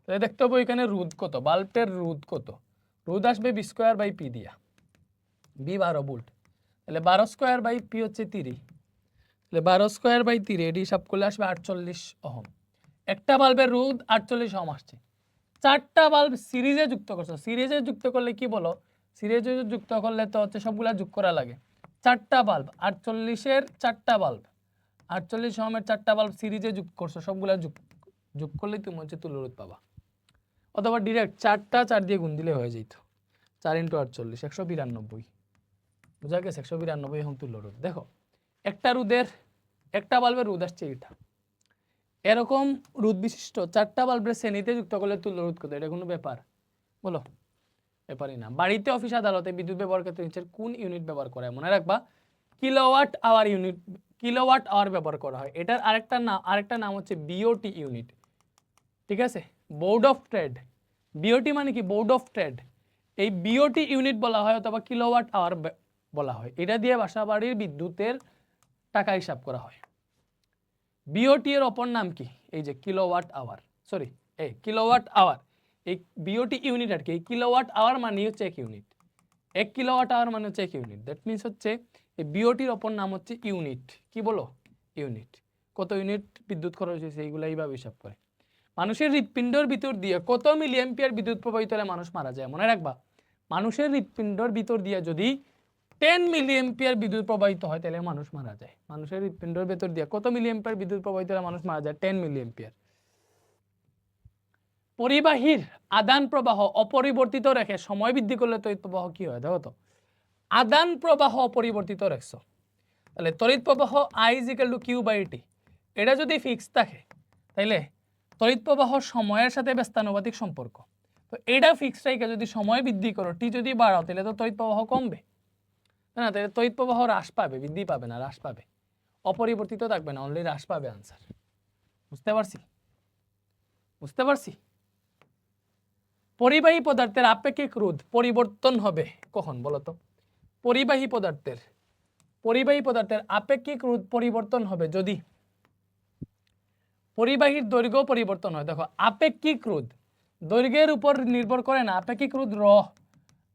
তাহলে দেখতে হবে এখানে রোধ কত, বাল্বটার রোধ কত? রোধ আসবে বি স্কোয়ার বাই পি দিয়া, বি 12 ভোল্ট, তাহলে 12 স্কোয়ার বাই পি হচ্ছে 30, তাহলে 12 স্কোয়ার বাই 30 এটি হিসাব করলে আসবে 48 ওহম। একটা বাল্বের রোধ 48 ওহম আসছে। 4টা বাল্ব সিরিজে যুক্ত করছো, সিরিজে যুক্ত করলে কি বলো? সিরিজে যুক্ত করলে তো হচ্ছে সবগুলা যোগ করা লাগে। 4টা বাল্ব 48-এর 4টা বাল্ব, 48 ওহমের 4টা বাল্ব সিরিজে যোগ করছো, সবগুলা যোগ করলেই তুমি হচ্ছে তুল্য রোধ পাবা। অথবা ডিরেক্ট 4টা 4 দিয়ে গুণ দিলে হয়ে যেত, 4 ইন্টু 48 192। বোঝা গেছে? 192 ওহম তুল্য রোধ। দেখো একটা রোধের, একটা বাল্বের রোধ আসছে এটা, এরকম রোধ বিশিষ্ট 4টা বাল্বের শ্রেণীতে যুক্ত করলে তুল্য রোধ কত? এটা কোনো ব্যাপার? বলো, ব্যাপারই না। বাড়িতে, অফিস, আদালতে বিদ্যুৎ ব্যবহার ক্ষেত্রে নিচের কোন ইউনিট ব্যবহার করা হয়? মনে রাখবা kilowatt hour unit, kilowatt hour ব্যবহার করা হয়। এটার আরেকটা নাম হচ্ছে বিওটি ইউনিট। ঠিক আছে, বোর্ড অফ ট্রেড। বিওটি মানে কি? Board of trade. এই বিওটি ইউনিট বলা হয় অথবা কিলোওয়াট আওয়ার বলা হয়। এটা দিয়ে বাসা বাড়ির বিদ্যুতের টাকা হিসাব করা হয়। বিওটি এর অপর নাম কি? এই যে কিলোওয়াট আওয়ার, সরি এই কিলোওয়াট আওয়ার, এই বিওটি ইউনিট আর কি। এই কিলোওয়াট আওয়ার মানে হচ্ছে 1 ইউনিট, 1 কিলোওয়াট আওয়ার মানে হচ্ছে 1 ইউনিট। দ্যাট মিনস হচ্ছে এই বিওটির অপর নাম হচ্ছে ইউনিট। কি বলো? ইউনিট। কত ইউনিট বিদ্যুৎ খরচ হয়েছে এইগুলো এইভাবে হিসাব করে। মানুষের হৃৎপিণ্ডের ভিতর দিয়ে কত মিলি অ্যাম্পিয়ার বিদ্যুৎ প্রবাহিত হলে মানুষ মারা যায়? মনে রাখবা মানুষের হৃৎপিণ্ডের ভিতর দিয়ে যদি 10 মিলি অ্যাম্পিয়ার বিদ্যুৎ প্রবাহিত হয় তাহলে মানুষ মারা যায়। মানুষের হৃৎপিণ্ডের ভেতর দিয়ে কত মিলি অ্যাম্পিয়ার বিদ্যুৎ প্রবাহিত হলে মানুষ মারা যায়? 10 মিলি অ্যাম্পিয়ার। পরিবাহীর আদান প্রবাহ অপরিবর্তিত রেখে সময় বৃদ্ধি করলে তড়িৎ প্রবাহ কি হয়? দেখো তো, আদান প্রবাহ অপরিবর্তিত রাখছো, তাহলে তড়িৎ প্রবাহ I = Q/T। এটা যদি ফিক্স থাকে তাহলে তড়িৎ প্রবাহ সময়ের সাথে ব্যস্তানুপাতিক সম্পর্ক। তো এটা ফিক্স রেখে যদি সময় বৃদ্ধি করো, টি যদি বাড়াও, তাহলে তো তড়িৎ প্রবাহ কমবে না? তাহলে তড়িৎ প্রবাহ হ্রাস পাবে, বৃদ্ধি পাবে না, হ্রাস পাবে। অপরিবর্তিত থাকবে না, অনলি হ্রাস পাবে। আনসার বুঝতে পারছি? বুঝতে পারছি? পরিবাহী পদার্থের আপেক্ষিক রোধ পরিবর্তন হবে কখন বলো তো? পরিবাহী পদার্থের আপেক্ষিক রোধ পরিবর্তন হবে যদি পরিবাহীর দৈর্ঘ্য পরিবর্তন হয়। দেখো আপেক্ষিক রোধ দৈর্ঘ্যের উপর নির্ভর করে না, আপেক্ষিক রোধ র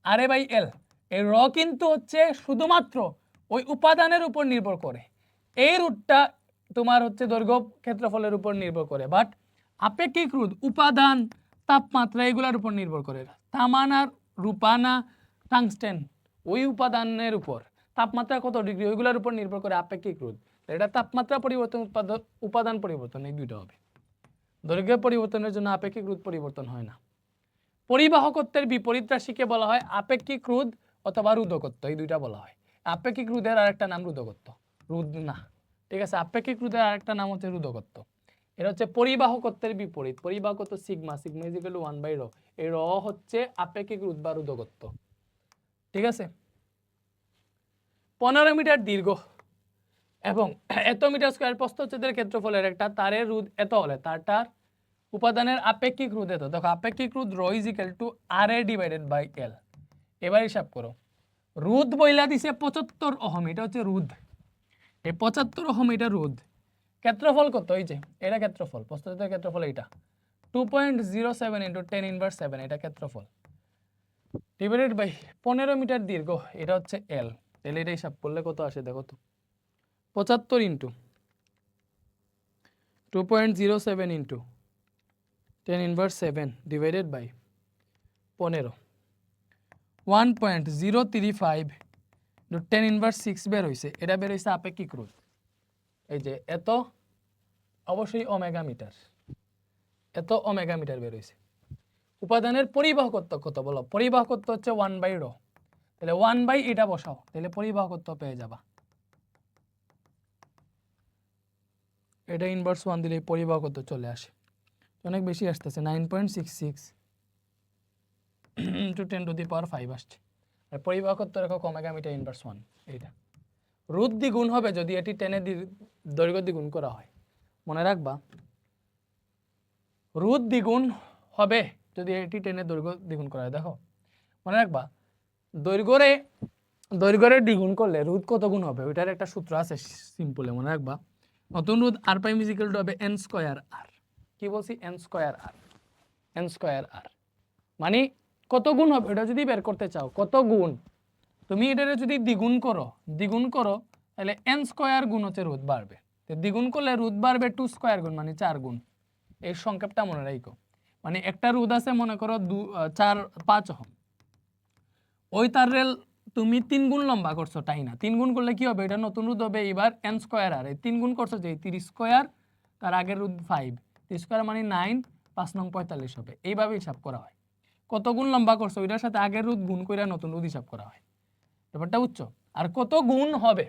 RA/L। এই র কিন্তু হচ্ছে শুধুমাত্র ওই উপাদানের উপর নির্ভর করে। এই রোধটা তোমার হচ্ছে দৈর্ঘ্য ক্ষেত্রফলের উপর নির্ভর করে, বাট আপেক্ষিক রোধ উপাদান, তাপমাত্রা এগুলোর উপর নির্ভর করে। তামানা, রূপানা, টাংস্টেন ওই উপাদানের উপর, তাপমাত্রা কত ডিগ্রি ওইগুলোর উপর নির্ভর করে আপেক্ষিক রোধ। এটা তাপমাত্রা পরিবর্তন, উপাদান পরিবর্তন, এই দুটো হবে। দৈর্ঘ্য পরিবর্তনের জন্য আপেক্ষিক রোধ পরিবর্তন হয় না। পরিবাহকত্বের বিপরীত রাশিকে বলা হয় আপেক্ষিক রোধ অথবা রোধকত্ব, এই দুইটা বলা হয়। আপেক্ষিক রোধের আরেকটা নাম রোধকত্ব, রোধ না, ঠিক আছে। আপেক্ষিক রোধের আরেকটা নাম হচ্ছে রোধকত্ব। এটা হচ্ছে পরিবাহকত্বের বিপরীত। পরিবাহকত্ব sigma, sigma is equal to 1/ρ। এই র হচ্ছে আপেক্ষিক রোধ বা রোধকত্ব, ঠিক আছে। 15 মিটার দীর্ঘ এবং এত মিটার স্কয়ার প্রস্থচ্ছেদের ক্ষেত্রফলের একটা তারের রোধ এত হলে তারটার উপাদানের আপেক্ষিক রোধ এত। দেখো আপেক্ষিক রোধ ρ is equal to RA divided by L। এবার হিসাব করো, রোধ বইলা দিছে 75 ওহম, এটা হচ্ছে রোধ, এই 75 ওহম এটা রোধ। ক্ষেত্রফল কত? এই যে এটা ক্ষেত্রফল, প্রস্থচ্ছেদের ক্ষেত্রফল এইটা 2.07 × 10⁻⁷, এটা ক্ষেত্রফল ডিভাইডেড বাই 15 মিটার দীর্ঘ, এটা হচ্ছে L। তাহলে এটা হিসাব করলে কত আসে দেখো তো, 75 × 2.07 × 10⁻⁷ ডিভাইডেড বাই 15, 1.035 × 10⁻⁶ বের হয়েছে। এটা বের হয়েছে আপেক্ষিক রোধ। এই যে এত, অবশ্যই ওমেগা মিটার, এত ওমেগা মিটার বের হয়েছে। উপাদানের পরিবাহকত্ব কত বলো? পরিবাহকত্ব হচ্ছে 1/ρ। তাহলে 1/, এটা বসাও, তাহলে পরিবাহকত্ব পেয়ে যাবা। এটা ইনভার্স 1 দিলে পরিবাহকত্ব চলে আসে, অনেক বেশি আসতেছে, 9.66 × 10⁵ আসছে। আর পরিবাহকত্ব একক ওমেগা মিটার ইনভার্স 1। এইটা রোধ দ্বিগুণ হবে যদি এটি টেনে দৈর্ঘ্য দ্বিগুণ করা হয়। মনে রাখবা, রোধ দ্বিগুণ হবে যদি এটি টেনে দৈর্ঘ্য দ্বিগুণ করা হয়। দেখো মনে রাখবা, দৈর্ঘ্যের দ্বিগুণ করলে রোধ কত গুণ হবে, ওইটার একটা সূত্র আছে সিম্পলে, মনে রাখবা। নতুন রোধ R' = হবে n² R। কি বলছি? n² R মানে কত গুণ হবে এটা যদি বের করতে চাও, কত গুণ, তুমি এটা যদি দ্বিগুণ করো তাহলে n² গুণ হচ্ছে রোধ বাড়বে। তো দ্বিগুণ করলে রোধ বাড়বে 2² গুণ, মানে 4 গুণ। এই সংক্ষেপটা মনে রাখো। মানে একটা রোধ আছে মনে করো 5 ওহম, ওই তারের তুমি 3 গুণ লম্বা করছো, তাই না? 3 গুণ করলে কি হবে? এটা নতুন রোধ হবে এবার n² R। এই 3 গুণ করছো যে 30², তার আগের রোধ 5, 30² মানে 9, 5 নং 45 হবে। এইভাবে হিসাব করা হয়। কত গুণ লম্বা করছো ওইটার সাথে আগের রোধ গুণ করে নতুন রোধ হিসাব করা হয়। ব্যাপারটা বুঝছো? আর কত গুণ হবে,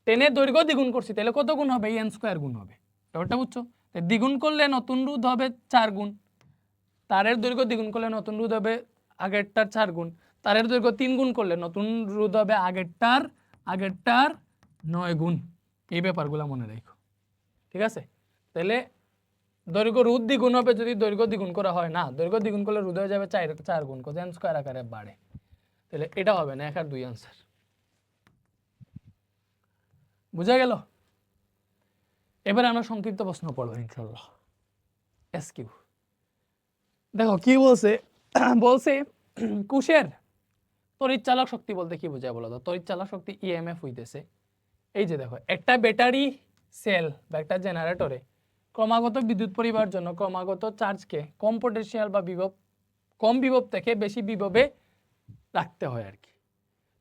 টেনে দৈর্ঘ্য দ্বিগুণ করছি, তাহলে কত গুণ হবে? n² গুণ হবে। ব্যাপারটা বুঝছো? দ্বিগুণ করলে নতুন রোধ হবে 4 গুণ, তারের দৈর্ঘ্য দ্বিগুণ করলে নতুন রোধ হবে আগেরটার 4 গুণ, তারের দৈর্ঘ্য 3 গুণ করলে নতুন রোধ হবে আগেরটার 9 গুণ। এই ব্যাপারগুলো মনে রাখো, ঠিক আছে? তাহলে দৈর্ঘ্য রোধ দ্বিগুণ হবে যদি দৈর্ঘ্য দ্বিগুণ করা হয় না, দৈর্ঘ্য দ্বিগুণ করলে রোধ হয়ে যাবে 4 গুণ, cos n² আকারে বাড়ে। তাহলে এটা হবে না, 1 আর 2 आंसर। বুঝা গেল? এবারে আমরা সংক্ষিপ্ত প্রশ্ন পড়ব ইনশাআল্লাহ, এসকিউ। দেখো কি বলছে, বলছে কোষের তড়িৎচালক শক্তি বলতে কি বোঝায় বলো তো? তড়িৎচালক শক্তি ইএমএফ হইতেছে, এই যে দেখো একটা ব্যাটারি সেল বা একটা জেনারেটরে ক্রমাগত বিদ্যুৎ পরিবাহের জন্য ক্রমাগত চার্জকে কম পটেনশিয়াল বা কম বিভব থেকে বেশি বিভবে রাখতে হয় আর কি।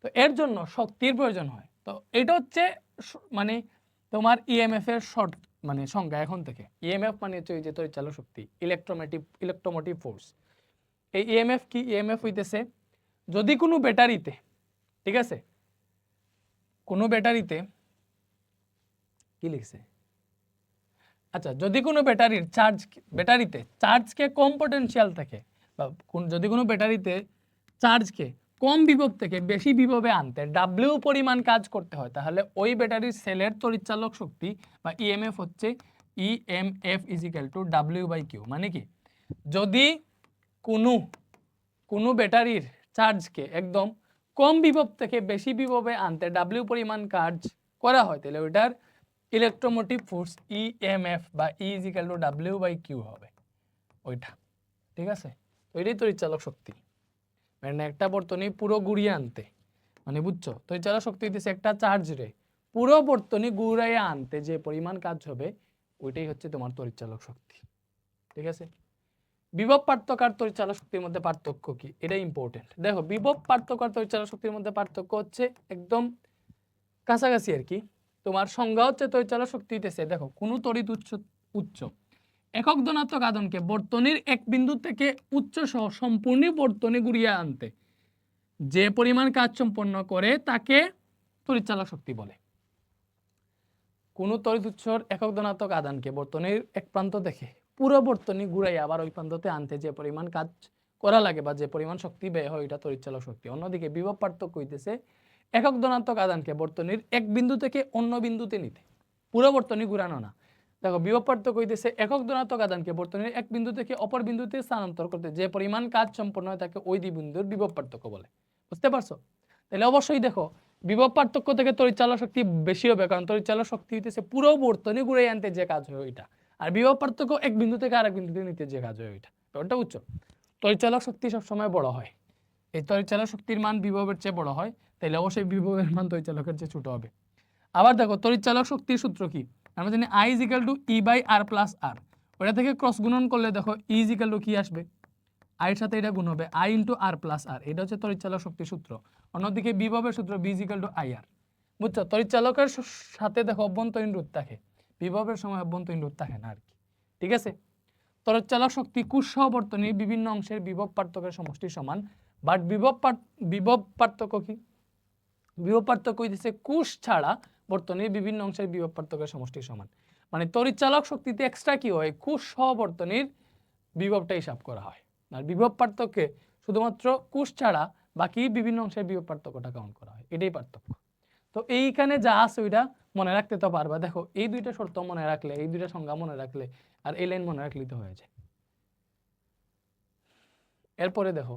তো এর জন্য শক্তির প্রয়োজন হয়। তো এটা হচ্ছে মানে তোমার ইএমএফ এর শর্ট মানে সংজ্ঞা এখন থেকে। ইএমএফ মানে হচ্ছে ওই যে তড়িৎচালক শক্তি, ইলেকট্রোমোটিভ ফোর্স। এই ইএমএফ কি? ইএমএফ হইতেছে যদি কোনো ব্যাটারিতে, ঠিক আছে, কোনো ব্যাটারিতে কি লিখছে, আচ্ছা, যদি কোনো ব্যাটারিতে চার্জকে কম পটেনশিয়াল থেকে বা যদি কোনো ব্যাটারিতে চার্জকে কম বিভব থেকে বেশি বিভবে আনতে ডাব্লিউ পরিমাণ কাজ করতে হয়, তাহলে ওই ব্যাটারির সেলের তড়িৎচালক শক্তি বা ইএমএফ হচ্ছে ইএমএফ = W/Q। মানে কি, যদি কোনো ব্যাটারির চার্জকে একদম কম বিভব থেকে বেশি বিভবে আনতে ডাব্লিউ পরিমাণ কাজ করা হয়, তাহলে ওইটার ইলেকট্রোমোটিভ ফোর্স ইএমএফ বা E = W/Q হবে ওইটা, ঠিক আছে? ওইটাই তড়িৎচালক শক্তি। মানে একটা বর্তনী পুরো ঘুরিয়ে আনতে, মানে বুঝছো, তড়িৎচালক শক্তি হইতেছে একটা চার্জ রে পুরো বর্তনী ঘুরাইয়া আনতে যে পরিমাণ কাজ হবে ওইটাই হচ্ছে তোমার তড়িৎচালক শক্তি, ঠিক আছে? বিভব পার্থক্য আর তড়িৎচালক শক্তির মধ্যে পার্থক্য কি, এটা ইম্পর্টেন্ট। দেখো বিভব পার্থক্য আর তড়িৎচালক শক্তির মধ্যে পার্থক্য হচ্ছে একদম কাছাকাছি আর কি। তোমার সংজ্ঞা হচ্ছে তড়িৎচালক শক্তি হইতেছে, দেখো কোনো তড়িৎ উচ্চ একক ধনাত্মক আধানকে বর্তনীর এক বিন্দু থেকে উচ্চ সহ সম্পূর্ণ বর্তনী ঘুরিয়ে আনতে যে পরিমাণ কাজ সম্পন্ন করে তাকে তড়িৎচালক শক্তি বলে। কোনো তড়িৎ উৎসর একক ধনাত্মক আধানকে বর্তনীর এক প্রান্ত থেকে পুরো বর্তনী ঘুরাই আবার ওই প্রান্ততে আনতে যে পরিমাণ কাজ করা লাগে বা যে পরিমাণ শক্তি ব্যয় হয় এটা তড়িৎচালক শক্তি। অন্যদিকে বিভব পার্থক্য হইতেছে একক ধনাত্মক আধানকে বর্তনীর এক বিন্দু থেকে অন্য বিন্দুতে নিতে, পুরো বর্তনী ঘুরানো না। দেখো বিভব পার্থক্য হইতেছে একক ধনাত্মক আধানকে বর্তনীর এক বিন্দু থেকে অপর বিন্দুতে স্থানান্তর করতে যে পরিমাণ কাজ সম্পন্ন হয় তাকে ওই দুই বিন্দুর বিভব পার্থক্য বলে। বুঝতে পারছো? তাহলে অবশ্যই দেখো বিভব পার্থক্য থেকে তড়িৎচালক শক্তি বেশি হবে, কারণ তড়িৎচালক শক্তি হইতেছে পুরো বর্তনী ঘুরে আনতে যে কাজ হয় ওইটা, আর বিভব পার্থক্য এক বিন্দু থেকে আরেক বিন্দুতে নিতে যে কাজ হয় ওইটা। ব্যাপারটা বুঝছো? তড়িৎচালক শক্তি সবসময় বড় হয়, এই তড়িৎচালক শক্তির মান বিভবের চেয়ে বড় হয়, তাহলে অবশ্যই বিভবের মান তড়িৎচালকের চেয়ে ছোট হবে। আবার দেখো তড়িৎচালক শক্তির সূত্র কি? আমরা জানি I = E/R+R, ওটা থেকে ক্রস গুণন করলে দেখো E = কি আসবে, I এর সাথে এটা গুণ হবে I × R+R, এটা হচ্ছে তড়িৎচালক শক্তির সূত্র। অন্যদিকে বিভবের সূত্র B = IR। বুঝছো? তড়িৎচালকের সাথে দেখো অভ্যন্তরীণ রোধ থাকে, বিভবের সময় অভ্যন্তরীণ রোধ থাকে না আর কি। ঠিক আছে? তড়িৎচালক শক্তি কোষ সহ বর্তনীর বিভিন্ন অংশের বিভব পার্থক্যের সমষ্টির সমান, বাট বিভব পার্থক্য কি? বিভব পার্থক্য হইতেছে কোষ ছাড়া বর্তনীর বিভিন্ন অংশের বিভব পার্থক্যের সমষ্টির সমান। মানে তড়িৎচালক শক্তিতে এক্সট্রা কি হয়, কোষ সহ বর্তনীর বিভবটা হিসাব করা হয়, আর বিভব পার্থক্যে শুধুমাত্র কোষ ছাড়া বাকি বিভিন্ন অংশের বিভব পার্থক্যটা কাউন্ট করা হয়। এটাই পার্থক্য। তো এইখানে যা আছে ওইটা মনে রাখতে তো পারবা। দেখো এই দুইটা শর্ত মনে রাখলে, এই দুইটা সংজ্ঞা মনে রাখলে আর এই লাইন মনে রাখলেই তো হয়ে যায়। এরপরে দেখো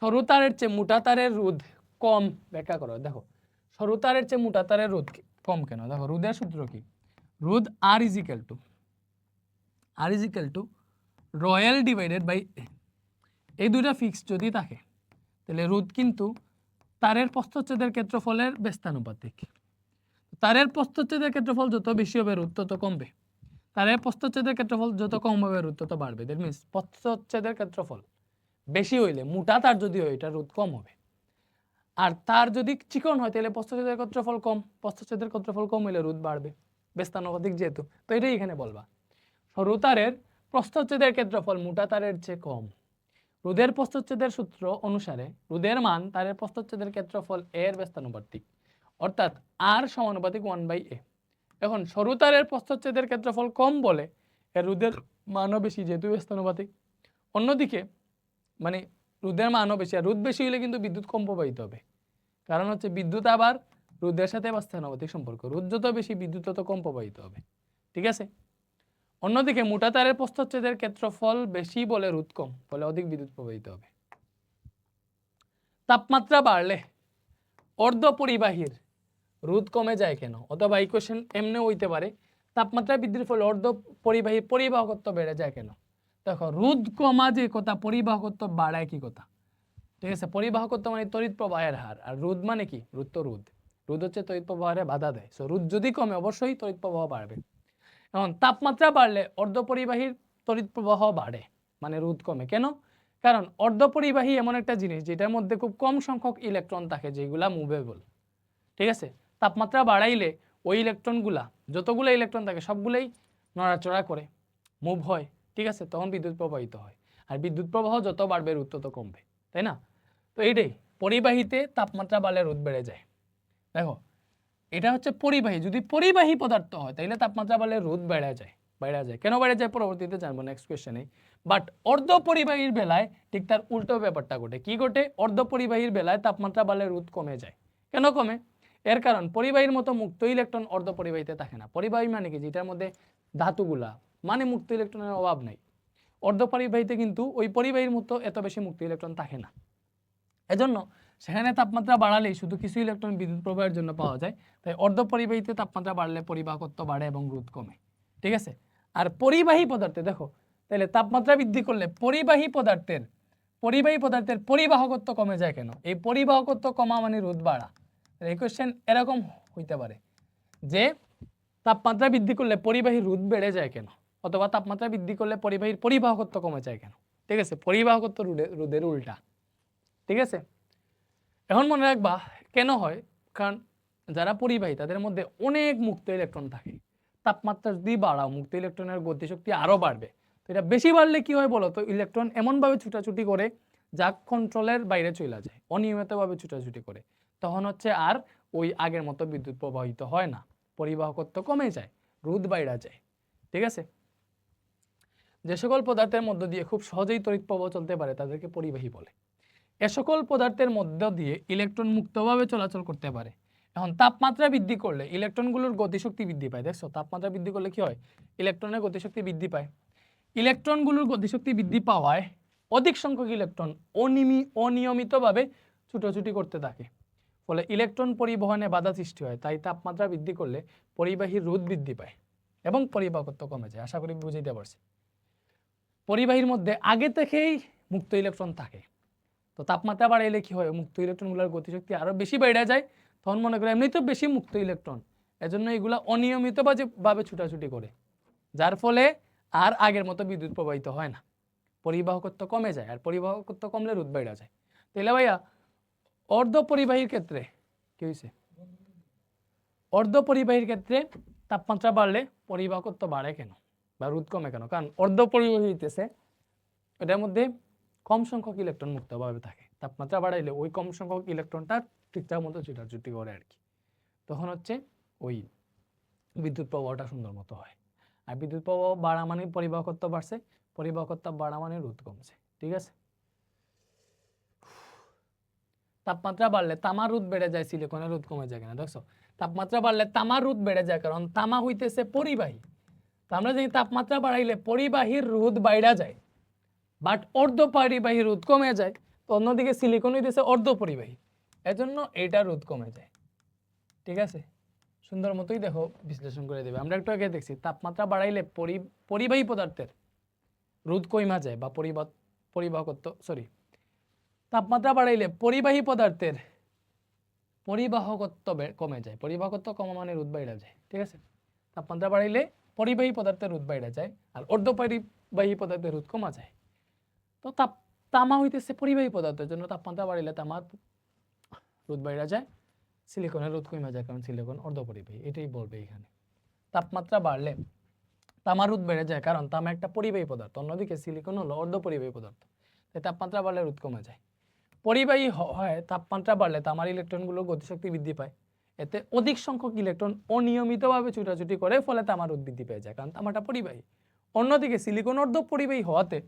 সরু তারের চেয়ে মোটা তারের রোধ কম ব্যাখ্যা করো। দেখো সরু তারের চেয়ে মোটা তারের রোধ কম কেন? দেখো রোধের সূত্র কি? রোধ R = রয়েল ডিভাইডেড বাই, এই দুইটা ফিক্স যদি থাকে তাহলে রোধ কিন্তু তারের প্রস্থচ্ছেদের ক্ষেত্রফলের ব্যস্তানুপাতিক। তারের প্রস্থচ্ছেদের ক্ষেত্রফল যত বেশি হবে রোধ তত কমবে, তারের প্রস্থচ্ছেদের ক্ষেত্রফল যত কম হবে রোধ তত বাড়বে। দ্যাট মিন্স প্রস্থচ্ছেদের ক্ষেত্রফল বেশি হইলে, মোটা তার যদি হয় এটা রোধ কম হবে, আর তার যদি চিকন হয় তাহলে প্রস্থচ্ছেদের ক্ষেত্রফল কম, প্রস্থচ্ছেদের ক্ষেত্রফল কম হইলে রোধ বাড়বে, ব্যস্তানুপাতিক যেহেতু। তো এটাই এখানে বলবা, সরু তারের প্রস্থচ্ছেদের ক্ষেত্রফল মোটা তারের চেয়ে কম। রোধের প্রস্থচ্ছেদের সূত্র অনুসারে রোধের মান তারের প্রস্থচ্ছেদের ক্ষেত্রফল এর ব্যস্তানুপাতিক, অর্থাৎ R সমানুপাতিক 1/a। এখন সরু তারের প্রস্থচ্ছেদের ক্ষেত্রফল কম বলে এর রোধের মানও বেশি যেহেতু ব্যস্তানুপাতিক। অন্যদিকে মানে রোধের মানও বেশি, আর রোধ বেশি হলে কিন্তু বিদ্যুৎ কম প্রবাহিত হবে, কারণ হচ্ছে বিদ্যুৎ আবার রোধের সাথে ব্যস্তানুপাতিক সম্পর্ক, রোধ যত বেশি বিদ্যুৎ তত কম প্রবাহিত হবে। ঠিক আছে? অন্যদিকে মোটা তারের প্রস্থচ্ছেদের ক্ষেত্রফল বেশি বলে রোধ কম, ফলে অধিক বিদ্যুৎ প্রবাহিত হবে। তাপমাত্রা বাড়লে অর্ধপরিবাহীর রোধ কমে যায় কেন? অথবা এই কোশ্চেন এমনি হইতে পারে, তাপমাত্রা বৃদ্ধির ফলে অর্ধপরিবাহীর পরিবাহকত্ব বেড়ে যায় কেন? দেখো রোধ কমা যে কথা, পরিবাহকত্ব বাড়ায় কি কথা? ঠিক আছে? পরিবাহকত্ব মানে তড়িৎ প্রবাহের হার, আর রোধ মানে কি? রোধ তো রোধ হচ্ছে তড়িৎ প্রবাহের বাধা দেয়। সো রোধ যদি কমে অবশ্যই তড়িৎ প্রবাহ বাড়বে। এখন তাপমাত্রা বাড়লে অর্ধপরিবাহীর তড়িৎ প্রবাহ বাড়ে, মানে রোধ কমে কেন? কারণ অর্ধপরিবাহী এমন একটা জিনিস যেটার মধ্যে খুব কম সংখ্যক ইলেকট্রন থাকে যেগুলা মুভেবল। ঠিক আছে? তাপমাত্রা বাড়াইলে ওই ইলেকট্রনগুলা, যতগুলো ইলেকট্রন থাকে সবগুলোই নড়াচড়া করে, মুভ হয়। ঠিক আছে? তখন বিদ্যুৎ প্রবাহিত হয়, আর বিদ্যুৎ প্রবাহ যত বাড়বে রোধ তত কমবে, তাই না? তো এইটাই, পরিবাহীতে তাপমাত্রা বাড়লে রোধ বেড়ে যায়। দেখো এটা হচ্ছে পরিবাহী, যদি পরিবাহী পদার্থ হয় তাহলে তাপমাত্রা বাড়লে রোধ বেড়ে যায়। কেন বেড়ে যায় পরবর্তীতে জানবো নেক্সট কোয়েশ্চেনে। বাট অর্ধপরিবাহীর বেলায় ঠিক তার উল্টো ব্যাপারটা ঘটে। কি ঘটে? অর্ধপরিবাহীর বেলায় তাপমাত্রা বাড়লে রোধ কমে যায়। কেন কমে? এর কারণ পরিবাহীর মতো মুক্ত ইলেকট্রন অর্ধপরিবাহীতে থাকে না। পরিবাহী মানে কি? যেটার মধ্যে ধাতুগুলা, মানে মুক্ত ইলেকট্রনের অভাব নাই। অর্ধপরিবাহীতে কিন্তু ওই পরিবাহীর মতো এত বেশি মুক্ত ইলেকট্রন থাকে না। এজন্য সেখানে তাপমাত্রা বাড়ালেই শুধু কিছু ইলেকট্রন বিদ্যুৎ প্রবাহের জন্য পাওয়া যায়। তাই অর্ধপরিবাহীতে তাপমাত্রা বাড়লে পরিবাহকত্ব বাড়ে এবং রোধ কমে। ঠিক আছে? আর পরিবাহী পদার্থে দেখো তাহলে তাপমাত্রা বৃদ্ধি করলে পরিবাহী পদার্থের পরিবাহকত্ব কমে যায় কেন? এই পরিবাহকত্ব কমা মানে রোধ বাড়া। এই কোশ্চেন এরকম হইতে পারে যে তাপমাত্রা বৃদ্ধি করলে পরিবাহী রোধ বেড়ে যায় কেন, অথবা তাপমাত্রা বৃদ্ধি করলে পরিবাহীর পরিবাহকত্ব কমে যায় কেন। ঠিক আছে? পরিবাহকত্ব রোধের উল্টা। ঠিক আছে? এখন মনে রাখবা কেন হয়, কারণ যারা পরিবাহী তাদের মধ্যে অনেক মুক্ত ইলেকট্রন থাকে। তাপমাত্রা যদি বাড়াও মুক্ত ইলেকট্রনের গতিশক্তি আরও বাড়বে। তো এটা বেশি বাড়লে কি হয় বলো তো? ইলেকট্রন এমনভাবে ছুটাছুটি করে যা কন্ট্রোলের বাইরে চলে যায়, অনিয়মিতভাবে ছুটাছুটি করে, তখন হচ্ছে আর ওই আগের মতো বিদ্যুৎ প্রবাহিত হয় না, পরিবাহকত্ব কমে যায়, রোধ বাইরা যায়। ঠিক আছে, যে সকল পদার্থের মধ্য দিয়ে খুব সহজেই তড়িৎ প্রবাহ চলতে পারে তাদেরকে পরিবাহী বলে। এ সকল পদার্থের মধ্য দিয়ে ইলেকট্রন মুক্তভাবে চলাচল করতে পারে। এখন তাপমাত্রা বৃদ্ধি করলে ইলেকট্রনগুলোর গতিশক্তি বৃদ্ধি পায়। দেখছো, তাপমাত্রা বৃদ্ধি করলে কি হয়? ইলেকট্রনের গতিশক্তি বৃদ্ধি পায়। ইলেকট্রনগুলোর গতিশক্তি বৃদ্ধি পাওয়ায় অধিক সংখ্যক ইলেকট্রন অনিয়মিতভাবে ছুটোছুটি করতে থাকে, ফলে ইলেকট্রন পরিবহনে বাধা সৃষ্টি হয়। তাই তাপমাত্রা বৃদ্ধি করলে পরিবাহীর রোধ বৃদ্ধি পায় এবং পরিবাহকত্ব কমে যায়। আশা করি বুঝাইতে পারছি। পরিবাহীর মধ্যে আগে থেকেই মুক্ত ইলেকট্রন থাকে, তো তাপমাত্রা বাড়াইলে কি হয়? মুক্ত ইলেকট্রনগুলোর গতিশক্তি আরো বেশি বেড়ে যায়। তখন মনে করে এমনি তো বেশি মুক্ত ইলেকট্রন, এজন্য এগুলা অনিয়মিতভাবে ছুটাছুটি করে, যার ফলে আর আগের মতো বিদ্যুৎ প্রবাহিত হয় না, পরিবাহকত্ব কমে যায়। আর পরিবাহকত্ব কমলে রোধ বেড়ে যায়। তাহলে ভাইয়া অর্ধ পরিবাহীর ক্ষেত্রে কি হয়েছে? অর্ধ পরিবাহীর ক্ষেত্রে তাপমাত্রা বাড়লে পরিবাহকত্ব বাড়ে কেন বা রোধ কমে কেন? কারণ অর্ধ পরিবাহী হইতেছে এটার মধ্যে কম সংখ্যক ইলেকট্রন মুক্তভাবে থাকে, তাপমাত্রা বাড়াইলে ওই কম সংখ্যক ইলেকট্রনটা ঠিকঠাক মতো ছুটাছুটি করে আর কি, তখন হচ্ছে ওই বিদ্যুৎ প্রবাহটা সুন্দর মতো হয়। আর বিদ্যুৎ প্রবাহ বাড়া মানে পরিবাহকত্ব বাড়ছে, পরিবাহকত্ব বাড়া মানে রোধ কমছে। ঠিক আছে, তাপমাত্রা বাড়লে তামার রোধ বেড়ে যায়, সিলিকনের রোধ কমে যায় কিনা দেখছো? তাপমাত্রা বাড়লে তামার রোধ বেড়ে যায়, কারণ তামা হইতেছে পরিবাহী। তো আমরা জানি তাপমাত্রা বাড়াইলে পরিবাহীর রোধ বাইরা যায়, বাট অর্ধ পরিবাহী রোধ কমে যায়। তো অন্যদিকে সিলিকন হইতেছে অর্ধ পরিবাহী, এজন্য এইটা রোধ কমে যায়। ঠিক আছে, সুন্দর মতোই দেখো বিশ্লেষণ করে দেবে। আমরা একটু আগে দেখছি তাপমাত্রা বাড়াইলে পরিবাহী পদার্থের রোধ কমা যায় বা পরিবাহকত্ব তাপমাত্রা বাড়াইলে পরিবাহী পদার্থের পরিবাহকত্ব কমে যায়, পরিবাহকত্ব কমা মানে রোধ বাইরা যায়। ঠিক আছে, তাপমাত্রা বাড়াইলে পরিবাহী পদার্থের রোধ বাইরা যায় আর অর্ধ পরিবাহী পদার্থের রোধ কমা যায়। তো তামা হইতেছে পরিবাহী পদার্থের জন্য তাপমাত্রা বাড়াইলে তামার রোধ বাইরা যায়, সিলিকনের রোধ কমে যায় কারণ সিলিকন অর্ধপরিবাহী। এটাই বলবে এখানে। তাপমাত্রা বাড়লে তামার রোধ বেড়ে যায় কারণ তামা একটা পরিবাহী পদার্থ, অন্যদিকে সিলিকন হলো অর্ধপরিবাহী পদার্থ। তাই তাপমাত্রা বাড়লে রোধ কমে যায়। পরিবাহী হয় তাপমাত্রা বাড়লে তামার ইলেকট্রনগুলোর গতিশক্তি বৃদ্ধি পায়, এতে অধিক সংখ্যক ইলেকট্রন অনিয়মিতভাবে ছুটাছুটি করে, ফলে তামার রোধ বৃদ্ধি পেয়ে যায় কারণ তামাটা পরিবাহী। অন্যদিকে সিলিকন অর্ধপরিবাহী হওয়াতে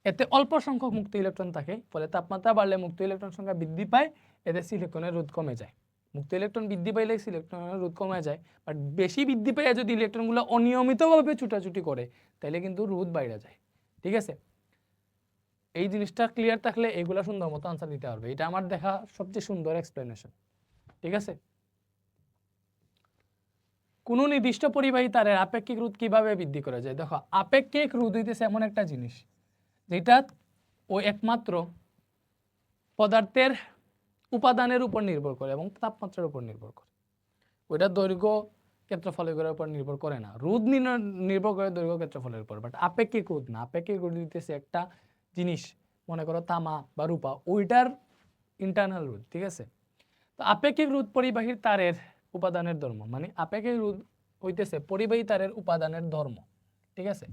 এতে অল্প সংখ্যক মুক্ত ইলেকট্রন থাকে, ফলে তাপমাত্রা বাড়লে মুক্ত ইলেকট্রন সংখ্যা বৃদ্ধি পায়, এতে সিলিকনের রোধ কমে যায়। মুক্ত ইলেকট্রন বৃদ্ধি পাইলে সিলিকনের রোধ কমে যায়, বাট বেশি বৃদ্ধি পাইয়া যদি ইলেকট্রনগুলো অনিয়মিতভাবে ছুটাছুটি করে তাহলে কিন্তু রোধ বাইরে যায়। ঠিক আছে, এই জিনিসটা ক্লিয়ার থাকলে এগুলা সুন্দর মতো আনসার দিতে পারবে। এটা আমার দেখা সবচেয়ে সুন্দর এক্সপ্লেনেশন। ঠিক আছে, কোনো নির্দিষ্ট পরিবাহী তারের আপেক্ষিক রোধ কিভাবে বৃদ্ধি করা যায়? দেখো, আপেক্ষিক রোধ হইতেছে এমন একটা জিনিস যেটা ওই একমাত্র পদার্থের উপাদানের উপর নির্ভর করে এবং তাপমাত্রার উপর নির্ভর করে। ওইটা দৈর্ঘ্য ক্ষেত্রফলের উপর নির্ভর করে না। রোধ নির্ভর করে দৈর্ঘ্য ক্ষেত্রফলের উপর, বাট আপেক্ষিক রোধ না। আপেক্ষিক রোধ দিতেছে একটা জিনিস, মনে করো তামা বা রূপা, ওইটার ইন্টারনাল রোধ। ঠিক আছে, তো আপেক্ষিক রোধ পরিবাহীর তারের উপাদানের ধর্ম, মানে আপেক্ষিক রোধ হইতেছে পরিবাহী তারের উপাদানের ধর্ম। ঠিক আছে,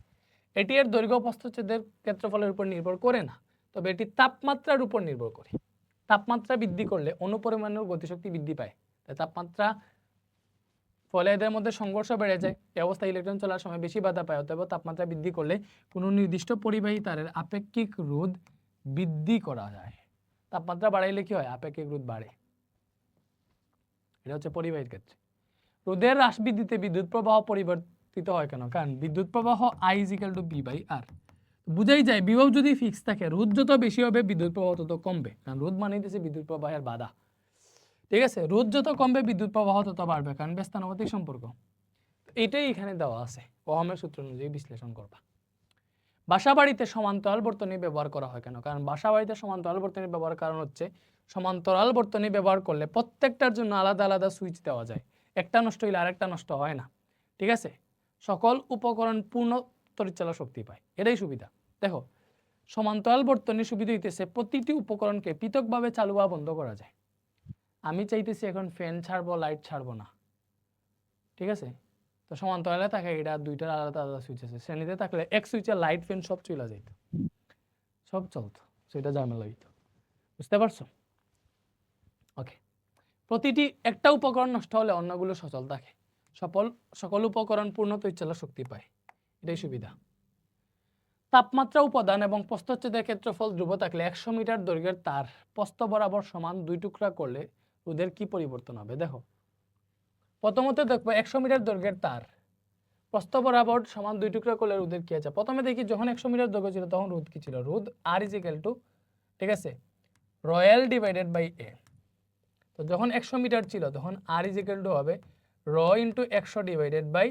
এটি এর দৈর্ঘ্য প্রস্থচ্ছেদের ক্ষেত্রফলের উপর নির্ভর করে না, তবে এটি তাপমাত্রার উপর নির্ভর করে। তাপমাত্রা বৃদ্ধি করলে অনুপরিমাণের গতিশক্তি বৃদ্ধি পায়, তাই তাপমাত্রা ফলে এদের মধ্যে সংঘর্ষ বেড়ে যায়। এই অবস্থায় ইলেকট্রন চলার সময় বেশি বাধা পায়। অতএব তাপমাত্রা বৃদ্ধি করলে কোনো নির্দিষ্ট পরিবাহী তারের আপেক্ষিক রোধ বৃদ্ধি করা যায়। তাপমাত্রা বাড়াইলে কি হয়? আপেক্ষিক রোধ বাড়ে। এটা হচ্ছে পরিবাহীর ক্ষেত্রে। রোধের হ্রাস বৃদ্ধিতে বিদ্যুৎ প্রবাহ পরিবর্তিত হয় কেন? কারণ বিদ্যুৎ প্রবাহ I = V/R। বুঝাই যায় বিভব যদি ফিক্স থাকে, রোধ যত বেশি হবে বিদ্যুৎ প্রবাহ তত কমবে, কারণ রোধ মানে হচ্ছে বিদ্যুৎ প্রবাহের বাধা। ঠিক আছে, রোধ যত কমবে বিদ্যুৎ প্রবাহ তত বাড়বে, কারণ ব্যস্তানুপাতিক সম্পর্ক। এটাই এখানে দেওয়া আছে, ওহমের সূত্র অনুযায়ী বিশ্লেষণ করবা। বাসাবাড়িতে সমান্তরাল বর্তনী ব্যবহার করা হয় কেন? কারণ বাসাবাড়িতে সমান্তরাল বর্তনী ব্যবহার কারণ হচ্ছে সমান্তরাল বর্তনী ব্যবহার করলে প্রত্যেকটার জন্য আলাদা আলাদা সুইচ দেওয়া যায়, একটা নষ্ট হইলে আরেকটা নষ্ট হয় না। ঠিক আছে, সকল উপকরণ পূর্ণ তড়িৎচালক শক্তি পায়, এটাই সুবিধা। দেখো, সমান্তরাল বর্তনীর সুবিধা হইতেছে প্রতিটি উপকরণকে পৃথকভাবে চালু বা বন্ধ করা যায়। আমি চাইতেছি এখন ফ্যান ছাড়বো, লাইট ছাড়বো না। ঠিক আছে, তো সমান্তরালে থাকে এটা দুইটার আলাদা আলাদা সুইচ আছে। শ্রেণীতে থাকলে এক সুইচে লাইট ফ্যান সব চলে যেত, সব চলতো। সেটা ঝামেলা হইতো। বুঝতে পারছো? ওকে, প্রতিটি একটা উপকরণ নষ্ট হলে অন্যগুলো সচল থাকে, সকল উপকরণ পূর্ণ তৈচ্ছালা শক্তি পায়, এটাই সুবিধা। তাপমাত্রা উপাদান এবং প্রস্থচ্ছেদের ক্ষেত্রফল ধ্রুব থাকলে 100 মিটার দৈর্ঘ্যের তার প্রস্থ বরাবর সমান 2 টুকরা করলে রোধের কি পরিবর্তন হবে? দেখো, প্রথমত দেখবো 100 মিটার দৈর্ঘ্যের তার প্রস্থ বরাবর সমান 2 টুকরা করলে রোধের কি আছে। প্রথমে দেখি যখন 100 মিটার দৈর্ঘ্য ছিল তখন রোধ কি ছিল? রোধ R = ঠিক আছে ρl ডিভাইডেড বাই a। তো যখন 100 মিটার ছিল তখন R = হবে ρ × 100 ডিভাইডেড বাই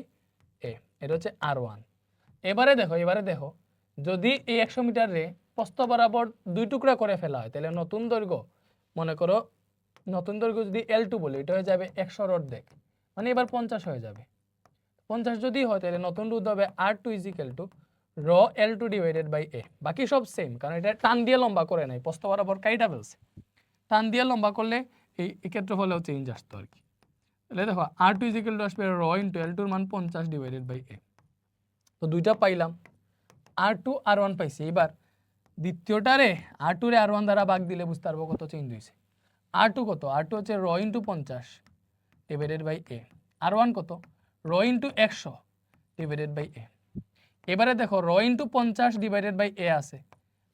a, এটা হচ্ছে R1। এবারে দেখো যদি এই 100 মিটারে প্রস্থ বরাবর 2 টুকরা করে ফেলা হয় তাহলে নতুন দৈর্ঘ্য, মনে করো নতুন দৈর্ঘ্য যদি L2 বলি, এটা হয়ে যাবে 100 অর্ধেক, মানে এবার 50 হয়ে যাবে। 50 যদি হয় তাহলে নতুন রোধ হবে R2 = ρ L2 divided by a। বাকি সব সেম, কারণ এটা টান দিয়ে লম্বা করে নাই, প্রস্থ বরাবর কাইটা ফেলছে, টান দিয়ে লম্বা করলে এই ক্ষেত্রফলেও চেঞ্জ আসতো আর কি। তাহলে দেখো R2 = আসবে ρ × L2 এর মান 50 ডিভাইডেড বাই a। তো দুইটা পাইলাম, R2 R1 পাইছি। এবার দ্বিতীয়টারে R2 রে R1 দ্বারা ভাগ দিলে বুঝতে পারবো কত চেঞ্জ হয়েছে। R2 কত? R2 হচ্ছে ρ × 50 ডিভাইডেড বাই a। R1 কত? ρ × 100 ডিভাইডেড বাই a। এবারে দেখো ρ × 50 ডিভাইডেড বাই a আছে,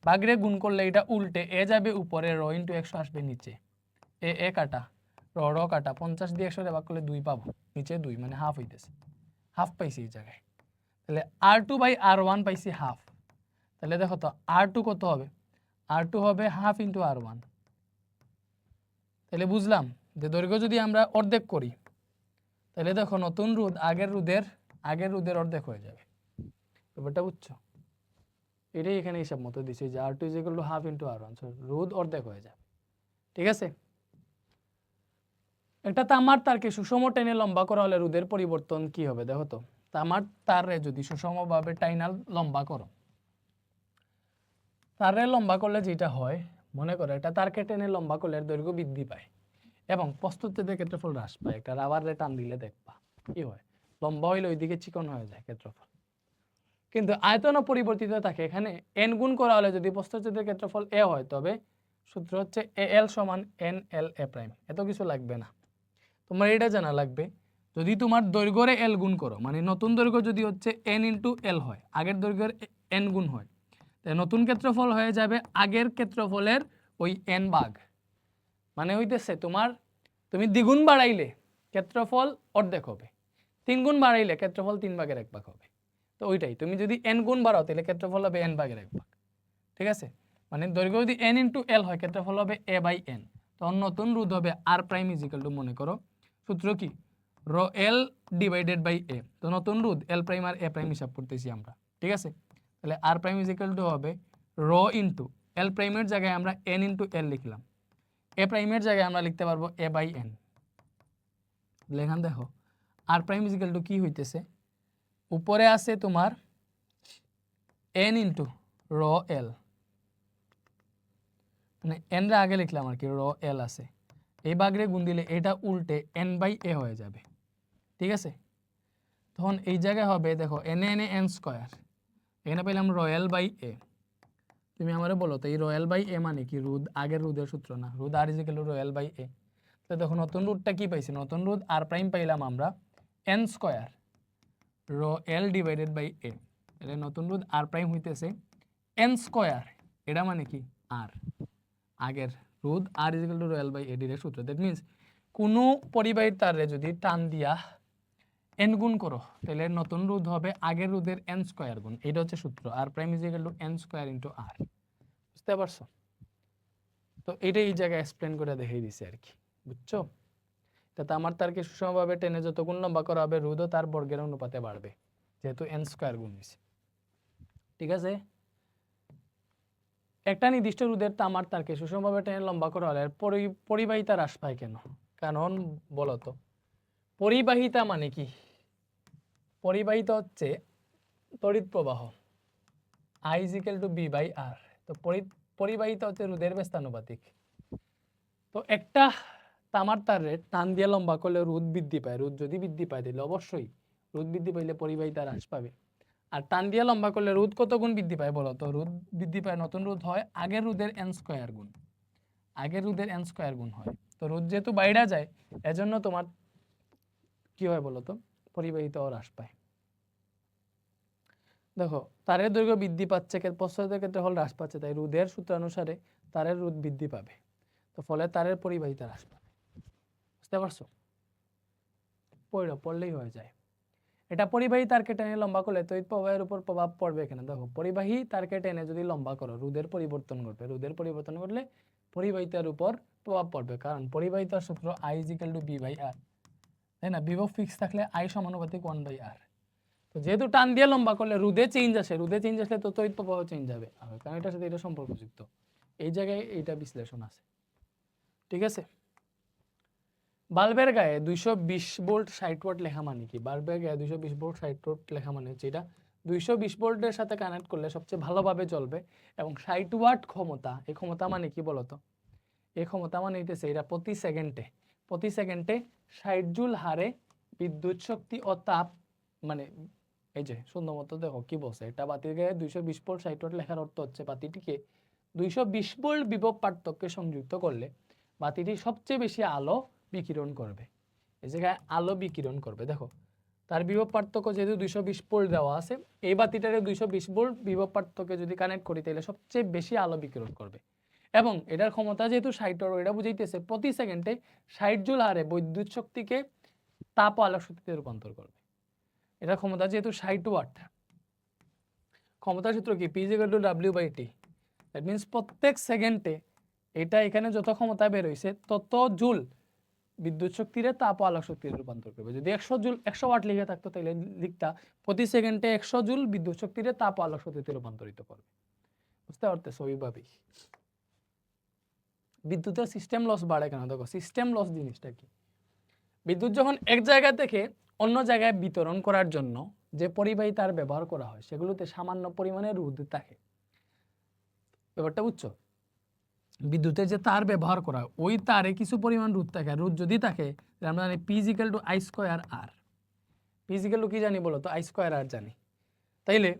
ভাগরে গুণ করলে এটা উল্টে a যাবে উপরে, ρ × 100 আসবে নিচে, a কাটা, রো কাটা, 50 দিয়ে 100 ভাগ করলে 2 পাবো, নিচে 2 মানে হাফ হইতেছে, হাফ পাইছি এই জায়গায়। তাহলে R2 বাই R1 পাইছি হাফ। তাহলে দেখো তো R2 কত হবে? R2 হবে হাফ ইন্টু R1। তাহলে বুঝলাম যে দৈর্ঘ্য যদি আমরা অর্ধেক করি তাহলে দেখো নতুন রোধ আগের রোধের অর্ধেক হয়ে যাবে। ব্যাপারটা বুঝছো? এটাই এখানে হিসাব মতো দিছে যে R2 = হাফ ইন্টু R1, রোধ অর্ধেক হয়ে যাবে। ঠিক আছে, একটা তামার তারকে সুষম টেনে লম্বা করা হলে রোধের পরিবর্তন কি হবে? দেখো তো, তামার তারে যদি সুষমভাবে টাইনা লম্বা করো, তারে লম্বা করলে যেটা হয়, মনে করো এটা তারকে টেনে লম্বা করলে দৈর্ঘ্য বৃদ্ধি পায় এবং প্রস্থচ্ছেদের ক্ষেত্রফল হ্রাস পায়। একটা রাবারে টান দিলে দেখবা কি হয়, লম্বা হইলে ওইদিকে চিকন হয়ে যায় ক্ষেত্রফল, কিন্তু আয়তনও পরিবর্তিত থাকে। এখানে n গুণ করা হলে যদি প্রস্থচ্ছেদের ক্ষেত্রফল a হয় তবে সূত্র হচ্ছে AL = NLA'। এত কিছু লাগবে না, তোমার এটা জানা লাগবে যদি তোমার দৈর্ঘ্যরে L গুণ করো, মানে নতুন দৈর্ঘ্য যদি হচ্ছে n × L হয়, আগের দৈর্ঘ্যের n গুণ হয়, তাই নতুন ক্ষেত্রফল হয়ে যাবে আগের ক্ষেত্রফলের ওই n ভাগ। মানে হইতেছে তুমি দ্বিগুণ বাড়াইলে ক্ষেত্রফল অর্ধেক হবে, 3 গুণ বাড়াইলে ক্ষেত্রফল 3 ভাগের 1 ভাগ হবে। তো ওইটাই, তুমি যদি n গুণ বাড়াও তাহলে ক্ষেত্রফল হবে n ভাগের 1 ভাগ। ঠিক আছে, মানে দৈর্ঘ্য যদি n × L হয় ক্ষেত্রফল হবে a/n। তখন নতুন রোধ হবে R', মনে করো সূত্র কি, ρ L ডিভাইডেড বাই a। তো নতুন রোধ L' আর a' হিসাব করতেছি আমরা। ঠিক আছে, তাহলে R' হবে ρ × L' এর জায়গায় আমরা n × L লিখলাম, a' এর জায়গায় আমরা লিখতে পারবো a/n। লেখান দেখো R' কি হইতেছে, উপরে আছে তোমার n × ρ L, মানে n রে আগে লিখলাম আর কি, ρ L আছে, এই ভাগরে গুণ দিলে এটা উল্টে n/a হয়ে যাবে। ঠিক আছে, তখন এই জায়গায় হবে দেখো n² এখানে পেলাম ρ L/a। তুমি আমারে বলো তো এই ρ L/a মানে কি? রোধ, আগের রোধের সূত্র না, রোধ R = ρ L/a। তো দেখো নতুন রোধটা কি পাইছি, নতুন রোধ R' পাইলাম আমরা n² ρ L divided by a। তাহলে নতুন রোধ R' হইতেছে n², এটা মানে কি R, আগের রোধ R = ρ L/a ডিরেক্ট সূত্র। দ্যাট মিন্স কোনো পরিবাহীর তারে যদি টান দিয়া n গুণ করো তাহলে নতুন রোধ হবে আগের রোধের n² গুণ, এটা হচ্ছে সূত্র R' = n² × R। বুঝতে পারছো? তো এটা এই জায়গায় এক্সপ্লেন করে দেখিয়ে দিছি আর কি, বুঝছো? তাতে আমার তারকে সুষমভাবে টেনে যত গুণ লম্বা করা হবে রোধও তার বর্গের অনুপাতে বাড়বে, যেহেতু n² গুণ হয়েছে। ঠিক আছে, একটা নির্দিষ্ট রোধের তামার তারকে সুষমভাবে টেনে লম্বা করা হলে পরিবাহিতা হ্রাস পায় কেন? কারণ বলো তো, পরিবাহিতা মানে কি? পরিবাহিতা হচ্ছে তড়িৎ প্রবাহ I = B/R। তো পরিবাহিতা হচ্ছে রোধের ব্যস্তানুপাতিক। তো একটা তামার তারে টান দিয়ে লম্বা করলে রোধ বৃদ্ধি পায়, রোধ যদি বৃদ্ধি পায় তাহলে অবশ্যই রোধ বৃদ্ধি পাইলে পরিবাহিতা হ্রাস পাবে। আর টান দিয়ে লম্বা করলে রোধ কত গুণ বৃদ্ধি পায় বলো তো? রোধ বৃদ্ধি পায়, নতুন রোধ হয় আগের রোধের n স্কয়ার গুণ, আগের রোধের n স্কয়ার গুণ হয়। তো রোধ যেহেতু বাইরে যায়, এজন্য তোমার কি হয় বলো তো? পরিবাহিত হ্রাস পায়। দেখো তারের দৈর্ঘ্য বৃদ্ধি পাচ্ছে, প্রস্থতার ক্ষেত্রে হল হ্রাস পাচ্ছে, তাই রোধের সূত্রানুসারে তারের রোধ বৃদ্ধি পাবে, তো ফলে তারের পরিবাহিতা হ্রাস পাবে। বুঝতে পারছো? পড়লেই হয়ে যায়। এটা পরিবাহী তারকে টেনে লম্বা করলে তড়িৎ প্রবাহের উপর প্রভাব পড়বে এখানে। দেখো পরিবাহী তারকে টেনে যদি লম্বা করো, রোধের পরিবর্তন ঘটবে, রোধের পরিবর্তন ঘটলে পরিবাহিতার উপর প্রভাব পড়বে, কারণ পরিবাহিতার সূত্র I = B/R, তাই না? বিভব ফিক্স থাকলে I সমানুপাতিক 1/R। তো যেহেতু টান দিয়ে লম্বা করলে রোধে চেঞ্জ আসে, রোধে চেঞ্জ আসলে তো তড়িৎ প্রবাহ চেঞ্জ হবে, কারণ এটার সাথে এটা সম্পর্কযুক্ত। এই জায়গায় এইটা বিশ্লেষণ আছে, ঠিক আছে? বাল্বের গায়ে 220 ভোল্ট 60 ওয়াট লেখা মানে কি? বাল্বের গায়ে 220 ভোল্ট 60 ওয়াট লেখা মানে হচ্ছে এটা 220 ভোল্টের সাথে কানেক্ট করলে সবচেয়ে ভালোভাবে জ্বলবে, এবং 60 ওয়াট ক্ষমতা, এই ক্ষমতা মানে কি বলতো? এই ক্ষমতা মানে হইতেছে এটা প্রতি সেকেন্ডে 60 জুল হারে বিদ্যুৎ শক্তি ও তাপ, মানে এই যে সুন্দর মতো দেখো কি বলছে, এটা বাতির গায়ে 220 ভোল্ট 60 ওয়াট লেখার অর্থ হচ্ছে বাতিটিকে 220 ভোল্ট বিভব পার্থক্যে সংযুক্ত করলে বাতিটি সবচেয়ে বেশি আলো বিকিরণ করবে। এই জায়গায় আলো বিকিরণ করবে, দেখো তার বিভব পার্থক্য যেহেতু 220 ভোল্ট দেওয়া আছে, এই বাতিটারে 220 ভোল্ট বিভব পার্থক্যে যদি কানেক্ট করি তাহলে সবচেয়ে বেশি আলো বিকিরণ করবে, এবং এটার ক্ষমতা যেহেতু 60 ওয়াট, এটা বুঝাইতেছে প্রতি সেকেন্ডে 60 জুল হারে বৈদ্যুৎ শক্তিকে তাপ ও আলোক শক্তিতে রূপান্তর করবে। এটার ক্ষমতা যেহেতু 60 ওয়াট, ক্ষমতার সূত্র কি? P = W/T। দ্যাট মিন্স প্রত্যেক সেকেন্ডে এটা এখানে যত ক্ষমতা বের হইছে তত জুল বিদ্যুৎ শক্তিরে তাপ ও আলোক শক্তিতে রূপান্তর করবে। যদি 100 ওয়াট লিখে থাকতো তাহলে লিখতা প্রতি সেকেন্ডে 100 জুল বিদ্যুৎ শক্তিরে তাপ ও আলোক শক্তিতে রূপান্তরিত করবে। বুঝতে পারতেছো? ওইভাবেই বিদ্যুতের সিস্টেম লস বাড়ে কেন? দেখো সিস্টেম লস জিনিসটা কি? বিদ্যুৎ যখন এক জায়গা থেকে অন্য জায়গায় বিতরণ করার জন্য যে পরিবাহী তার ব্যবহার করা হয়, সেগুলোতে সামান্য পরিমাণে রোধ থাকে। ব্যাপারটা বুঝছো? বিদ্যুতের যে তার ব্যবহার করা হয়, ওই তারে কিছু পরিমাণ রোধ থাকে, রোধ যদি থাকে তাহলে আমরা জানি P = I²R। P = কি জানি বলো তো? I²R জানি। তাইলে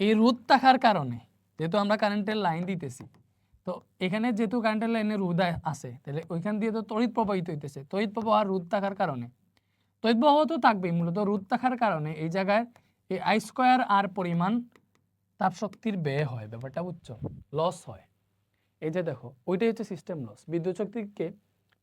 এই রোধ থাকার কারণে, যেহেতু আমরা কারেন্টের লাইন দিতেছি, তো এখানে যেহেতু কারেন্টের লাইনে রোধ আছে, তাহলে ওইখান দিয়ে তো তড়িৎ প্রবাহিত হইতেছে, তড়িৎ প্রবাহ আর রোধ থাকার কারণে, তড়িৎ প্রবাহ তো থাকবেই, মূলত রোধ থাকার কারণে এই জায়গায় এই I²R পরিমাণ তাপ শক্তির ব্যয় হয়। ব্যাপারটা বুঝছো? লস হয়। এই যে দেখো ওইটাই হচ্ছে সিস্টেম লস। বিদ্যুৎ শক্তিকে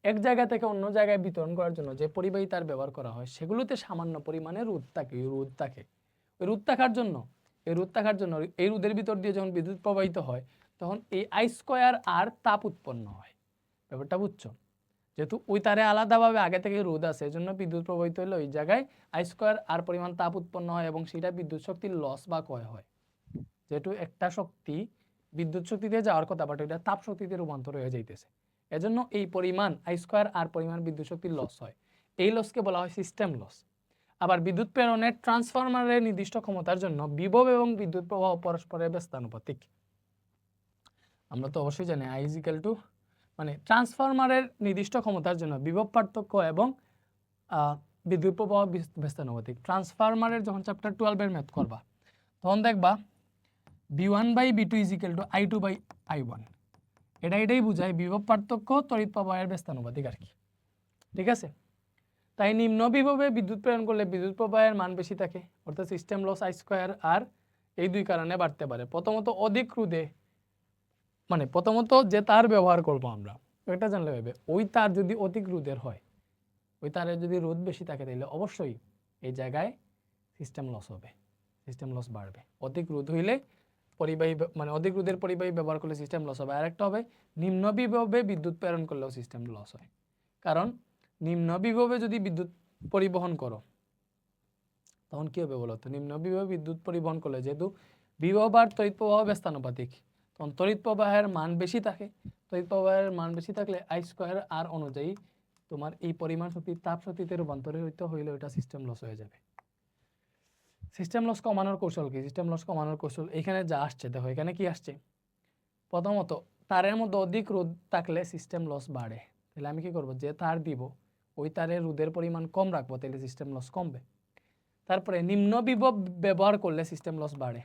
এক জায়গা থেকে অন্য জায়গায় বিতরণ করার জন্য যে পরিবাহী তার ব্যবহার করা হয়, সেগুলোতে সামান্য পরিমাণে রোধ থাকে, ওই রোধ থাকার জন্য এই রোধের ভিতর দিয়ে যখন বিদ্যুৎ প্রবাহিত হয়, তখন এই I²R তাপ উৎপন্ন হয়। ব্যাপারটা বুঝছো? যেহেতু ওই তারে আলাদাভাবে আগে থেকে রোধ আছে, এজন্য বিদ্যুৎ প্রবাহিত হলে ওই জায়গায় I²R পরিমাণ তাপ উৎপন্ন হয়, এবং সেটা বিদ্যুৎ শক্তির লস বা ক্ষয় হয়। যেহেতু একটা শক্তি বিদ্যুৎ শক্তিতে যাওয়ার কথা, বাট এটা তাপ শক্তিতে রূপান্তর হয়ে যাইতেছে, এজন্য এই পরিমাণ I²R পরিমাণ বিদ্যুৎ শক্তির লস হয়। এই লসকে বলা হয় সিস্টেম লস। আবার বিদ্যুৎ প্রেরণের ট্রান্সফরমারের নির্দিষ্ট ক্ষমতার জন্য বিভব এবং বিদ্যুৎ প্রবাহ পরস্পরের ব্যস্তানুপাতিক। আমরা তো অবশ্যই জানি I = মানে ট্রান্সফরমারের নির্দিষ্ট ক্ষমতার জন্য বিভব পার্থক্য এবং বিদ্যুৎ প্রবাহ ব্যস্তানুপাতিক। ট্রান্সফরমারের যখন চ্যাপ্টার 12 এর ম্যাথ করবা, তখন দেখবা V1/V2 = I2/I1। এটাই বোঝায় বিভব পার্থক্য তড়িৎ প্রবাহের ব্যস্তানুপাতিক আর কি, ঠিক আছে? তাই নিম্ন বিভবে বিদ্যুৎ প্রেরণ করলে বিদ্যুৎ প্রবাহের মান বেশি থাকে, অর্থাৎ সিস্টেম লস I²R এই দুই কারণে বাড়তে পারে। প্রথমত অধিক রোধে, মানে প্রথমত যে তার ব্যবহার করব আমরা, এটা জানলে হবে, ওই তার যদি অধিক রোধের হয়, ওই তারের যদি রোধ বেশি থাকে, তাহলে অবশ্যই এই জায়গায় সিস্টেম লস হবে, সিস্টেম লস বাড়বে। অধিক রোধ হইলে পরিবাহী, মানে অধিক রোধের পরিবাহী ব্যবহার করলে সিস্টেম লস হবে। আরেকটা হবে নিম্ন বিভবে বিদ্যুৎ প্রেরণ করলেও সিস্টেম লস হয়, কারণ নিম্ন বিভবে যদি বিদ্যুৎ পরিবহন করো, তখন কি হবে বলো তো? নিম্ন বিভবে বিদ্যুৎ পরিবহন করলে যেহেতু বিভব আর তড়িৎ প্রবাহ ব্যস্তানুপাতিক, তখন তড়িৎ প্রবাহের মান বেশি থাকে। তড়িৎ প্রবাহের মান বেশি থাকলে I²R অনুযায়ী তোমার এই পরিমাণ শক্তি তাপ শক্তিতে রূপান্তরিত হইলে ওইটা সিস্টেম লস হয়ে যাবে। সিস্টেম লস কমানোর কৌশল কি? সিস্টেম লস কমানোর কৌশল এখানে যা আসছে, দেখো এখানে কি আসছে। প্রথমত তারের মধ্যে অধিক রোধ থাকলে সিস্টেম লস বাড়ে। তাহলে আমি কি করব? যে তার দিব ওই তারের রোধের পরিমাণ কম রাখবো, তাহলে সিস্টেম লস কমবে। তারপরে নিম্ন বিভব ব্যবহার করলে সিস্টেম লস বাড়ে,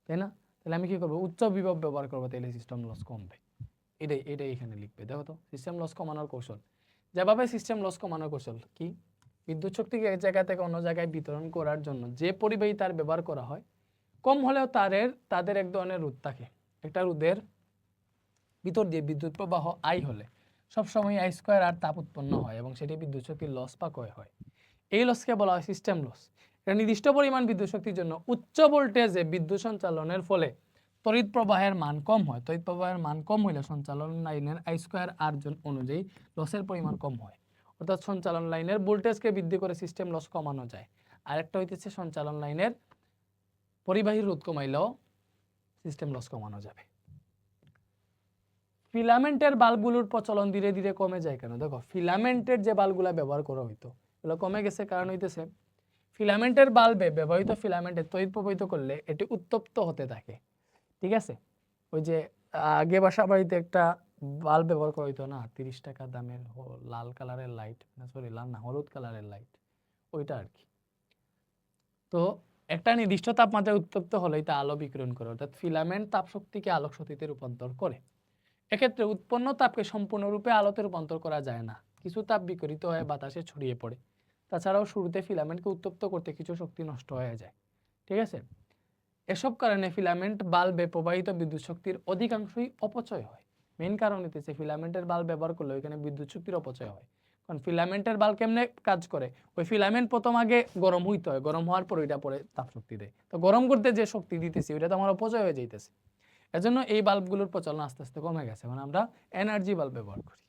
তাই না? তাহলে আমি কি করবো, উচ্চ বিভব ব্যবহার করবো, তাহলে সিস্টেম লস কমবে। এটাই এখানে লিখবে। দেখো তো সিস্টেম লস কমানোর কৌশল, যেভাবে সিস্টেম লস কমানোর কৌশল কি, বিদ্যুৎ শক্তিকে এক জায়গা থেকে অন্য জায়গায় বিতরণ করার জন্য যে পরিবাহী তার ব্যবহার করা হয়, কম হলেও তাদের এক ধরনের রোধ থাকে। একটা রোধের ভিতর দিয়ে বিদ্যুৎ প্রবাহ আই হলে সবসময় আই স্কোয়ার আর তাপ উৎপন্ন হয় এবং সেটি বিদ্যুৎ শক্তির লস বা ক্ষয় হয়। এই লসকে বলা হয় সিস্টেম লস। এটা নির্দিষ্ট পরিমাণ বিদ্যুৎ শক্তির জন্য উচ্চ ভোল্টেজে বিদ্যুৎ সঞ্চালনের ফলে তড়িৎ প্রবাহের মান কম হয়। তড়িৎ প্রবাহের মান কম হলে সঞ্চালন লাইনের আই স্কোয়ার আর অনুযায়ী লসের পরিমাণ কম হয়। অর্থাৎ সঞ্চালন লাইনের ভোল্টেজকে বৃদ্ধি করে সিস্টেম লস কমানো যায়। আরেকটা হইতেছে সঞ্চালন লাইনের পরিবাহী রোধ কমাইলেও সিস্টেম লস কমানো যাবে। ফিলামেন্টের বাল্বগুলোর প্রচলন ধীরে ধীরে কমে যায় কেন? দেখো ফিলামেন্টের যে বাল্বগুলো ব্যবহার করা হইতো এগুলো কমে গেছে, কারণ হইতেছে ফিলামেন্টের বাল্বে ব্যবহৃত ফিলামেন্টে তড়িৎ প্রবাহিত করলে এটি উত্তপ্ত হতে থাকে, ঠিক আছে? ওই যে আগে বাসা বাড়িতে একটা বাল্ব ব্যবহার করা হইতো না, 30 টাকা দামের লাল কালারের লাইট, সরি লাল না, হলুদ কালারের লাইট, ওইটা আর কি। তো একটা নির্দিষ্ট তাপমাত্রায় উত্তপ্ত হলেই তা আলো বিকিরণ করে, অর্থাৎ ফিলামেন্ট তাপশক্তিকে আলোক শক্তিতে রূপান্তর করে। এক্ষেত্রে উৎপন্ন তাপকে সম্পূর্ণরূপে আলোতে রূপান্তর করা যায় না, কিছু তাপ বিকিরিত হয়ে বাতাসে ছড়িয়ে পড়ে। তাছাড়াও শুরুতে ফিলামেন্টকে উত্তপ্ত করতে কিছু শক্তি নষ্ট হয়ে যায়, ঠিক আছে? এসব কারণে ফিলামেন্ট বাল্বে প্রবাহিত বিদ্যুৎ শক্তির অধিকাংশই অপচয় হয়। মেইন কারণ হচ্ছে ফিলামেন্টের বাল্ব ব্যবহার করলে ওইখানে বিদ্যুৎ শক্তির অপচয় হয়। কারণ ফিলামেন্টের বাল্ব কেমনে কাজ করে, ওই ফিলামেন্ট প্রথম আগে গরম হইতে হয়, গরম হওয়ার পর ওইটা পরে তাপ শক্তি দেয়। তো গরম করতে যে শক্তি দিতেছি ওইটা তো আমার অপচয় হয়ে যাইতেছে। এজন্য এই বাল্বগুলোর প্রচলন আস্তে আস্তে কমে গেছে, মানে আমরা এনার্জি বাল্ব ব্যবহার করি,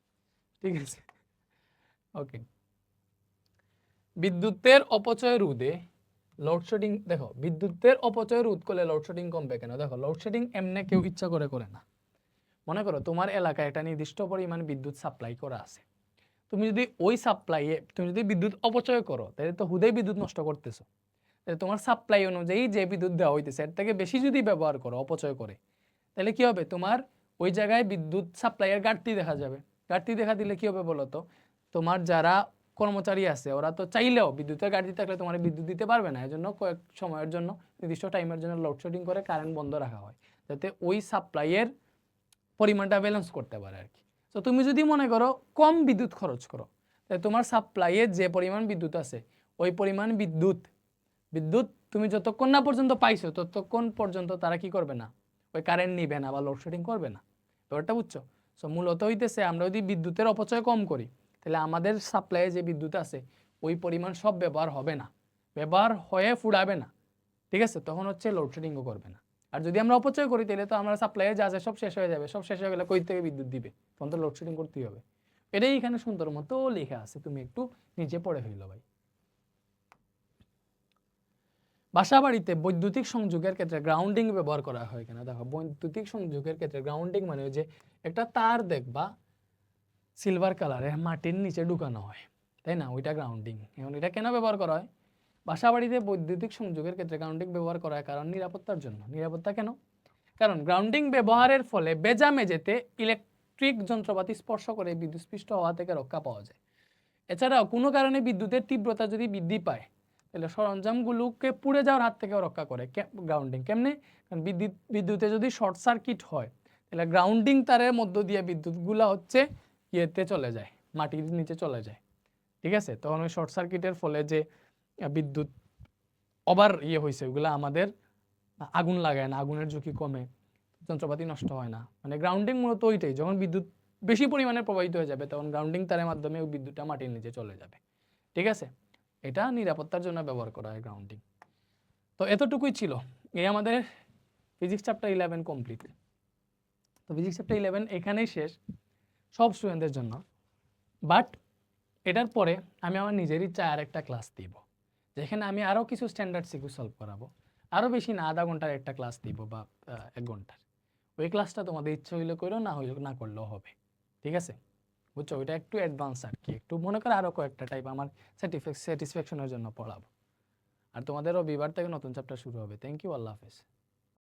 ঠিক আছে? ওকে, বিদ্যুতের অপচয় রোধে লোডশেডিং। দেখো বিদ্যুতের অপচয় রোধ করলে লোডশেডিং কমবে কেন? দেখো লোডশেডিং এমনি কেউ ইচ্ছা করে না। মনে করো তোমার এলাকায় একটা নির্দিষ্ট পরিমাণ বিদ্যুৎ সাপ্লাই করা আছে, তুমি যদি ওই সাপ্লাইয়ে তুমি যদি বিদ্যুৎ অপচয় করো তাহলে তো হুদেই বিদ্যুৎ নষ্ট করতেছো। তাহলে তোমার সাপ্লাই অনুযায়ী যে বিদ্যুৎ দেওয়া হইতেছে এর থেকে বেশি যদি ব্যবহার করো অপচয় করে, তাহলে কি হবে, তোমার ওই জায়গায় বিদ্যুৎ সাপ্লাইয়ের ঘাটতি দেখা যাবে। ঘাটতি দেখা দিলে কি হবে বলো তো, তোমার যারা কর্মচারী আছে ওরা তো চাইলেও বিদ্যুতের ঘাটতি থাকলে তোমার বিদ্যুৎ দিতে পারবে না। এজন্য কয়েক সময়ের জন্য নির্দিষ্ট টাইমের জন্য লোডশেডিং করে কারেন্ট বন্ধ রাখা হয়, যাতে ওই সাপ্লাইয়ের পরিমাণটা ব্যালেন্স করতে পারে আর কি। তো তুমি যদি মনে করো কম বিদ্যুৎ খরচ করো, তাহলে তোমার সাপ্লাইয়ে যে পরিমাণ বিদ্যুৎ আছে ওই পরিমাণ বিদ্যুৎ তুমি যতক্ষণ না পর্যন্ত পাইছো ততক্ষণ পর্যন্ত তারা কি করবে না, ওই কারেন্ট নিবে না বা লোডশেডিং করবে না। ব্যাপারটা বুঝছো? সো মূলত হইতেছে আমরা যদি বিদ্যুতের অপচয় কম করি তাহলে আমাদের সাপ্লাইয়ে যে বিদ্যুৎ আছে ওই পরিমাণ সব ব্যবহার হবে না, ব্যবহার হয়ে ফুরাবে না, ঠিক আছে? তখন হচ্ছে লোডশেডিংও করবে না। আর যদি আমরা অপচয় করি তাহলে তো আমরা সাপ্লাইয়ে যা আছে সব শেষ হয়ে যাবে, সব শেষ হয়ে গেলে কই থেকে বিদ্যুৎ দিবে, তখন তো লোডশেডিং করতেই হবে। এটাই এখানে সুন্দর মতো লেখা আছে, তুমি একটু নিচে পড়ে ফেলো ভাই। বাসাবাড়িতে বৈদ্যুতিক সংযোগের ক্ষেত্রে গ্রাউন্ডিং ব্যবহার করা হয় কেন? দেখো বৈদ্যুতিক সংযোগের ক্ষেত্রে গ্রাউন্ডিং মানে যে একটা তার দেখবা সিলভার কালারের মাটির নিচে ঢুকানো হয়, তাই না? ওইটা গ্রাউন্ডিং। এখন এটা কেন ব্যবহার করা হয়? বাসাবাড়িতে বৈদ্যুতিক সংযোগের ক্ষেত্রে গ্রাউন্ডিং ব্যবহার করা হয় কারণ নিরাপত্তার জন্য। নিরাপত্তা কেন? কারণ গ্রাউন্ডিং ব্যবহারের ফলে বেজা মেঝেতে ইলেকট্রিক যন্ত্রপাতি স্পর্শ করে বিদ্যুৎস্পৃষ্ট হওয়া থেকে রক্ষা পাওয়া যায়। এছাড়াও কোনো কারণে বিদ্যুতের তীব্রতা যদি বৃদ্ধি পায় তাহলে সরঞ্জামগুলোকে পুড়ে যাওয়ার হাত থেকেও রক্ষা করে গ্রাউন্ডিং। কেমনে? কারণ বিদ্যুতে যদি শর্ট সার্কিট হয় তাহলে গ্রাউন্ডিং তারের মধ্য দিয়ে বিদ্যুৎগুলো হচ্ছে ইয়েতে চলে যায়, মাটির নিচে চলে যায়, ঠিক আছে? তখন ওই শর্ট সার্কিটের ফলে যে বিদ্যুৎ ওভার হয়েছে ওগুলো আমাদের আগুন লাগায় না, আগুনের ঝুঁকি কমে, যন্ত্রপাতি নষ্ট হয় না। মানে গ্রাউন্ডিং মূলত ওইটাই, যখন বিদ্যুৎ বেশি পরিমাণে প্রবাহিত হয়ে যাবে তখন গ্রাউন্ডিং তারের মাধ্যমে ওই বিদ্যুৎটা মাটির নিচে চলে যাবে, ঠিক আছে? এটা নিরাপত্তার জন্য ব্যবহার করা হয় গ্রাউন্ডিং। তো এতটুকুই ছিল, এই আমাদের ফিজিক্স চ্যাপ্টার 11 কমপ্লিট। তো ফিজিক্স চ্যাপ্টার 11 এখানেই শেষ সব স্টুডেন্টদের জন্য। বাট এটার পরে আমি আমার নিজেরই আর একটা ক্লাস দিব, যেখানে আমি আরও কিছু স্ট্যান্ডার্ড সিকিউ সলভ করাবো। আরও বেশি না, আধা ঘন্টার একটা ক্লাস দিব বা 1 ঘন্টার। ওই ক্লাসটা তোমাদের ইচ্ছে হইলে করো, না করলেও হবে, ঠিক আছে? বুঝছো? ওইটা একটু অ্যাডভান্স আর কি, একটু মনে করো আরও কয়েকটা টাইপ আমার স্যাটিসফ্যাকশনের জন্য পড়াবো। আর তোমাদের রবিবার থেকে নতুন চ্যাপ্টার শুরু হবে। থ্যাংক ইউ, আল্লাহ হাফেজ।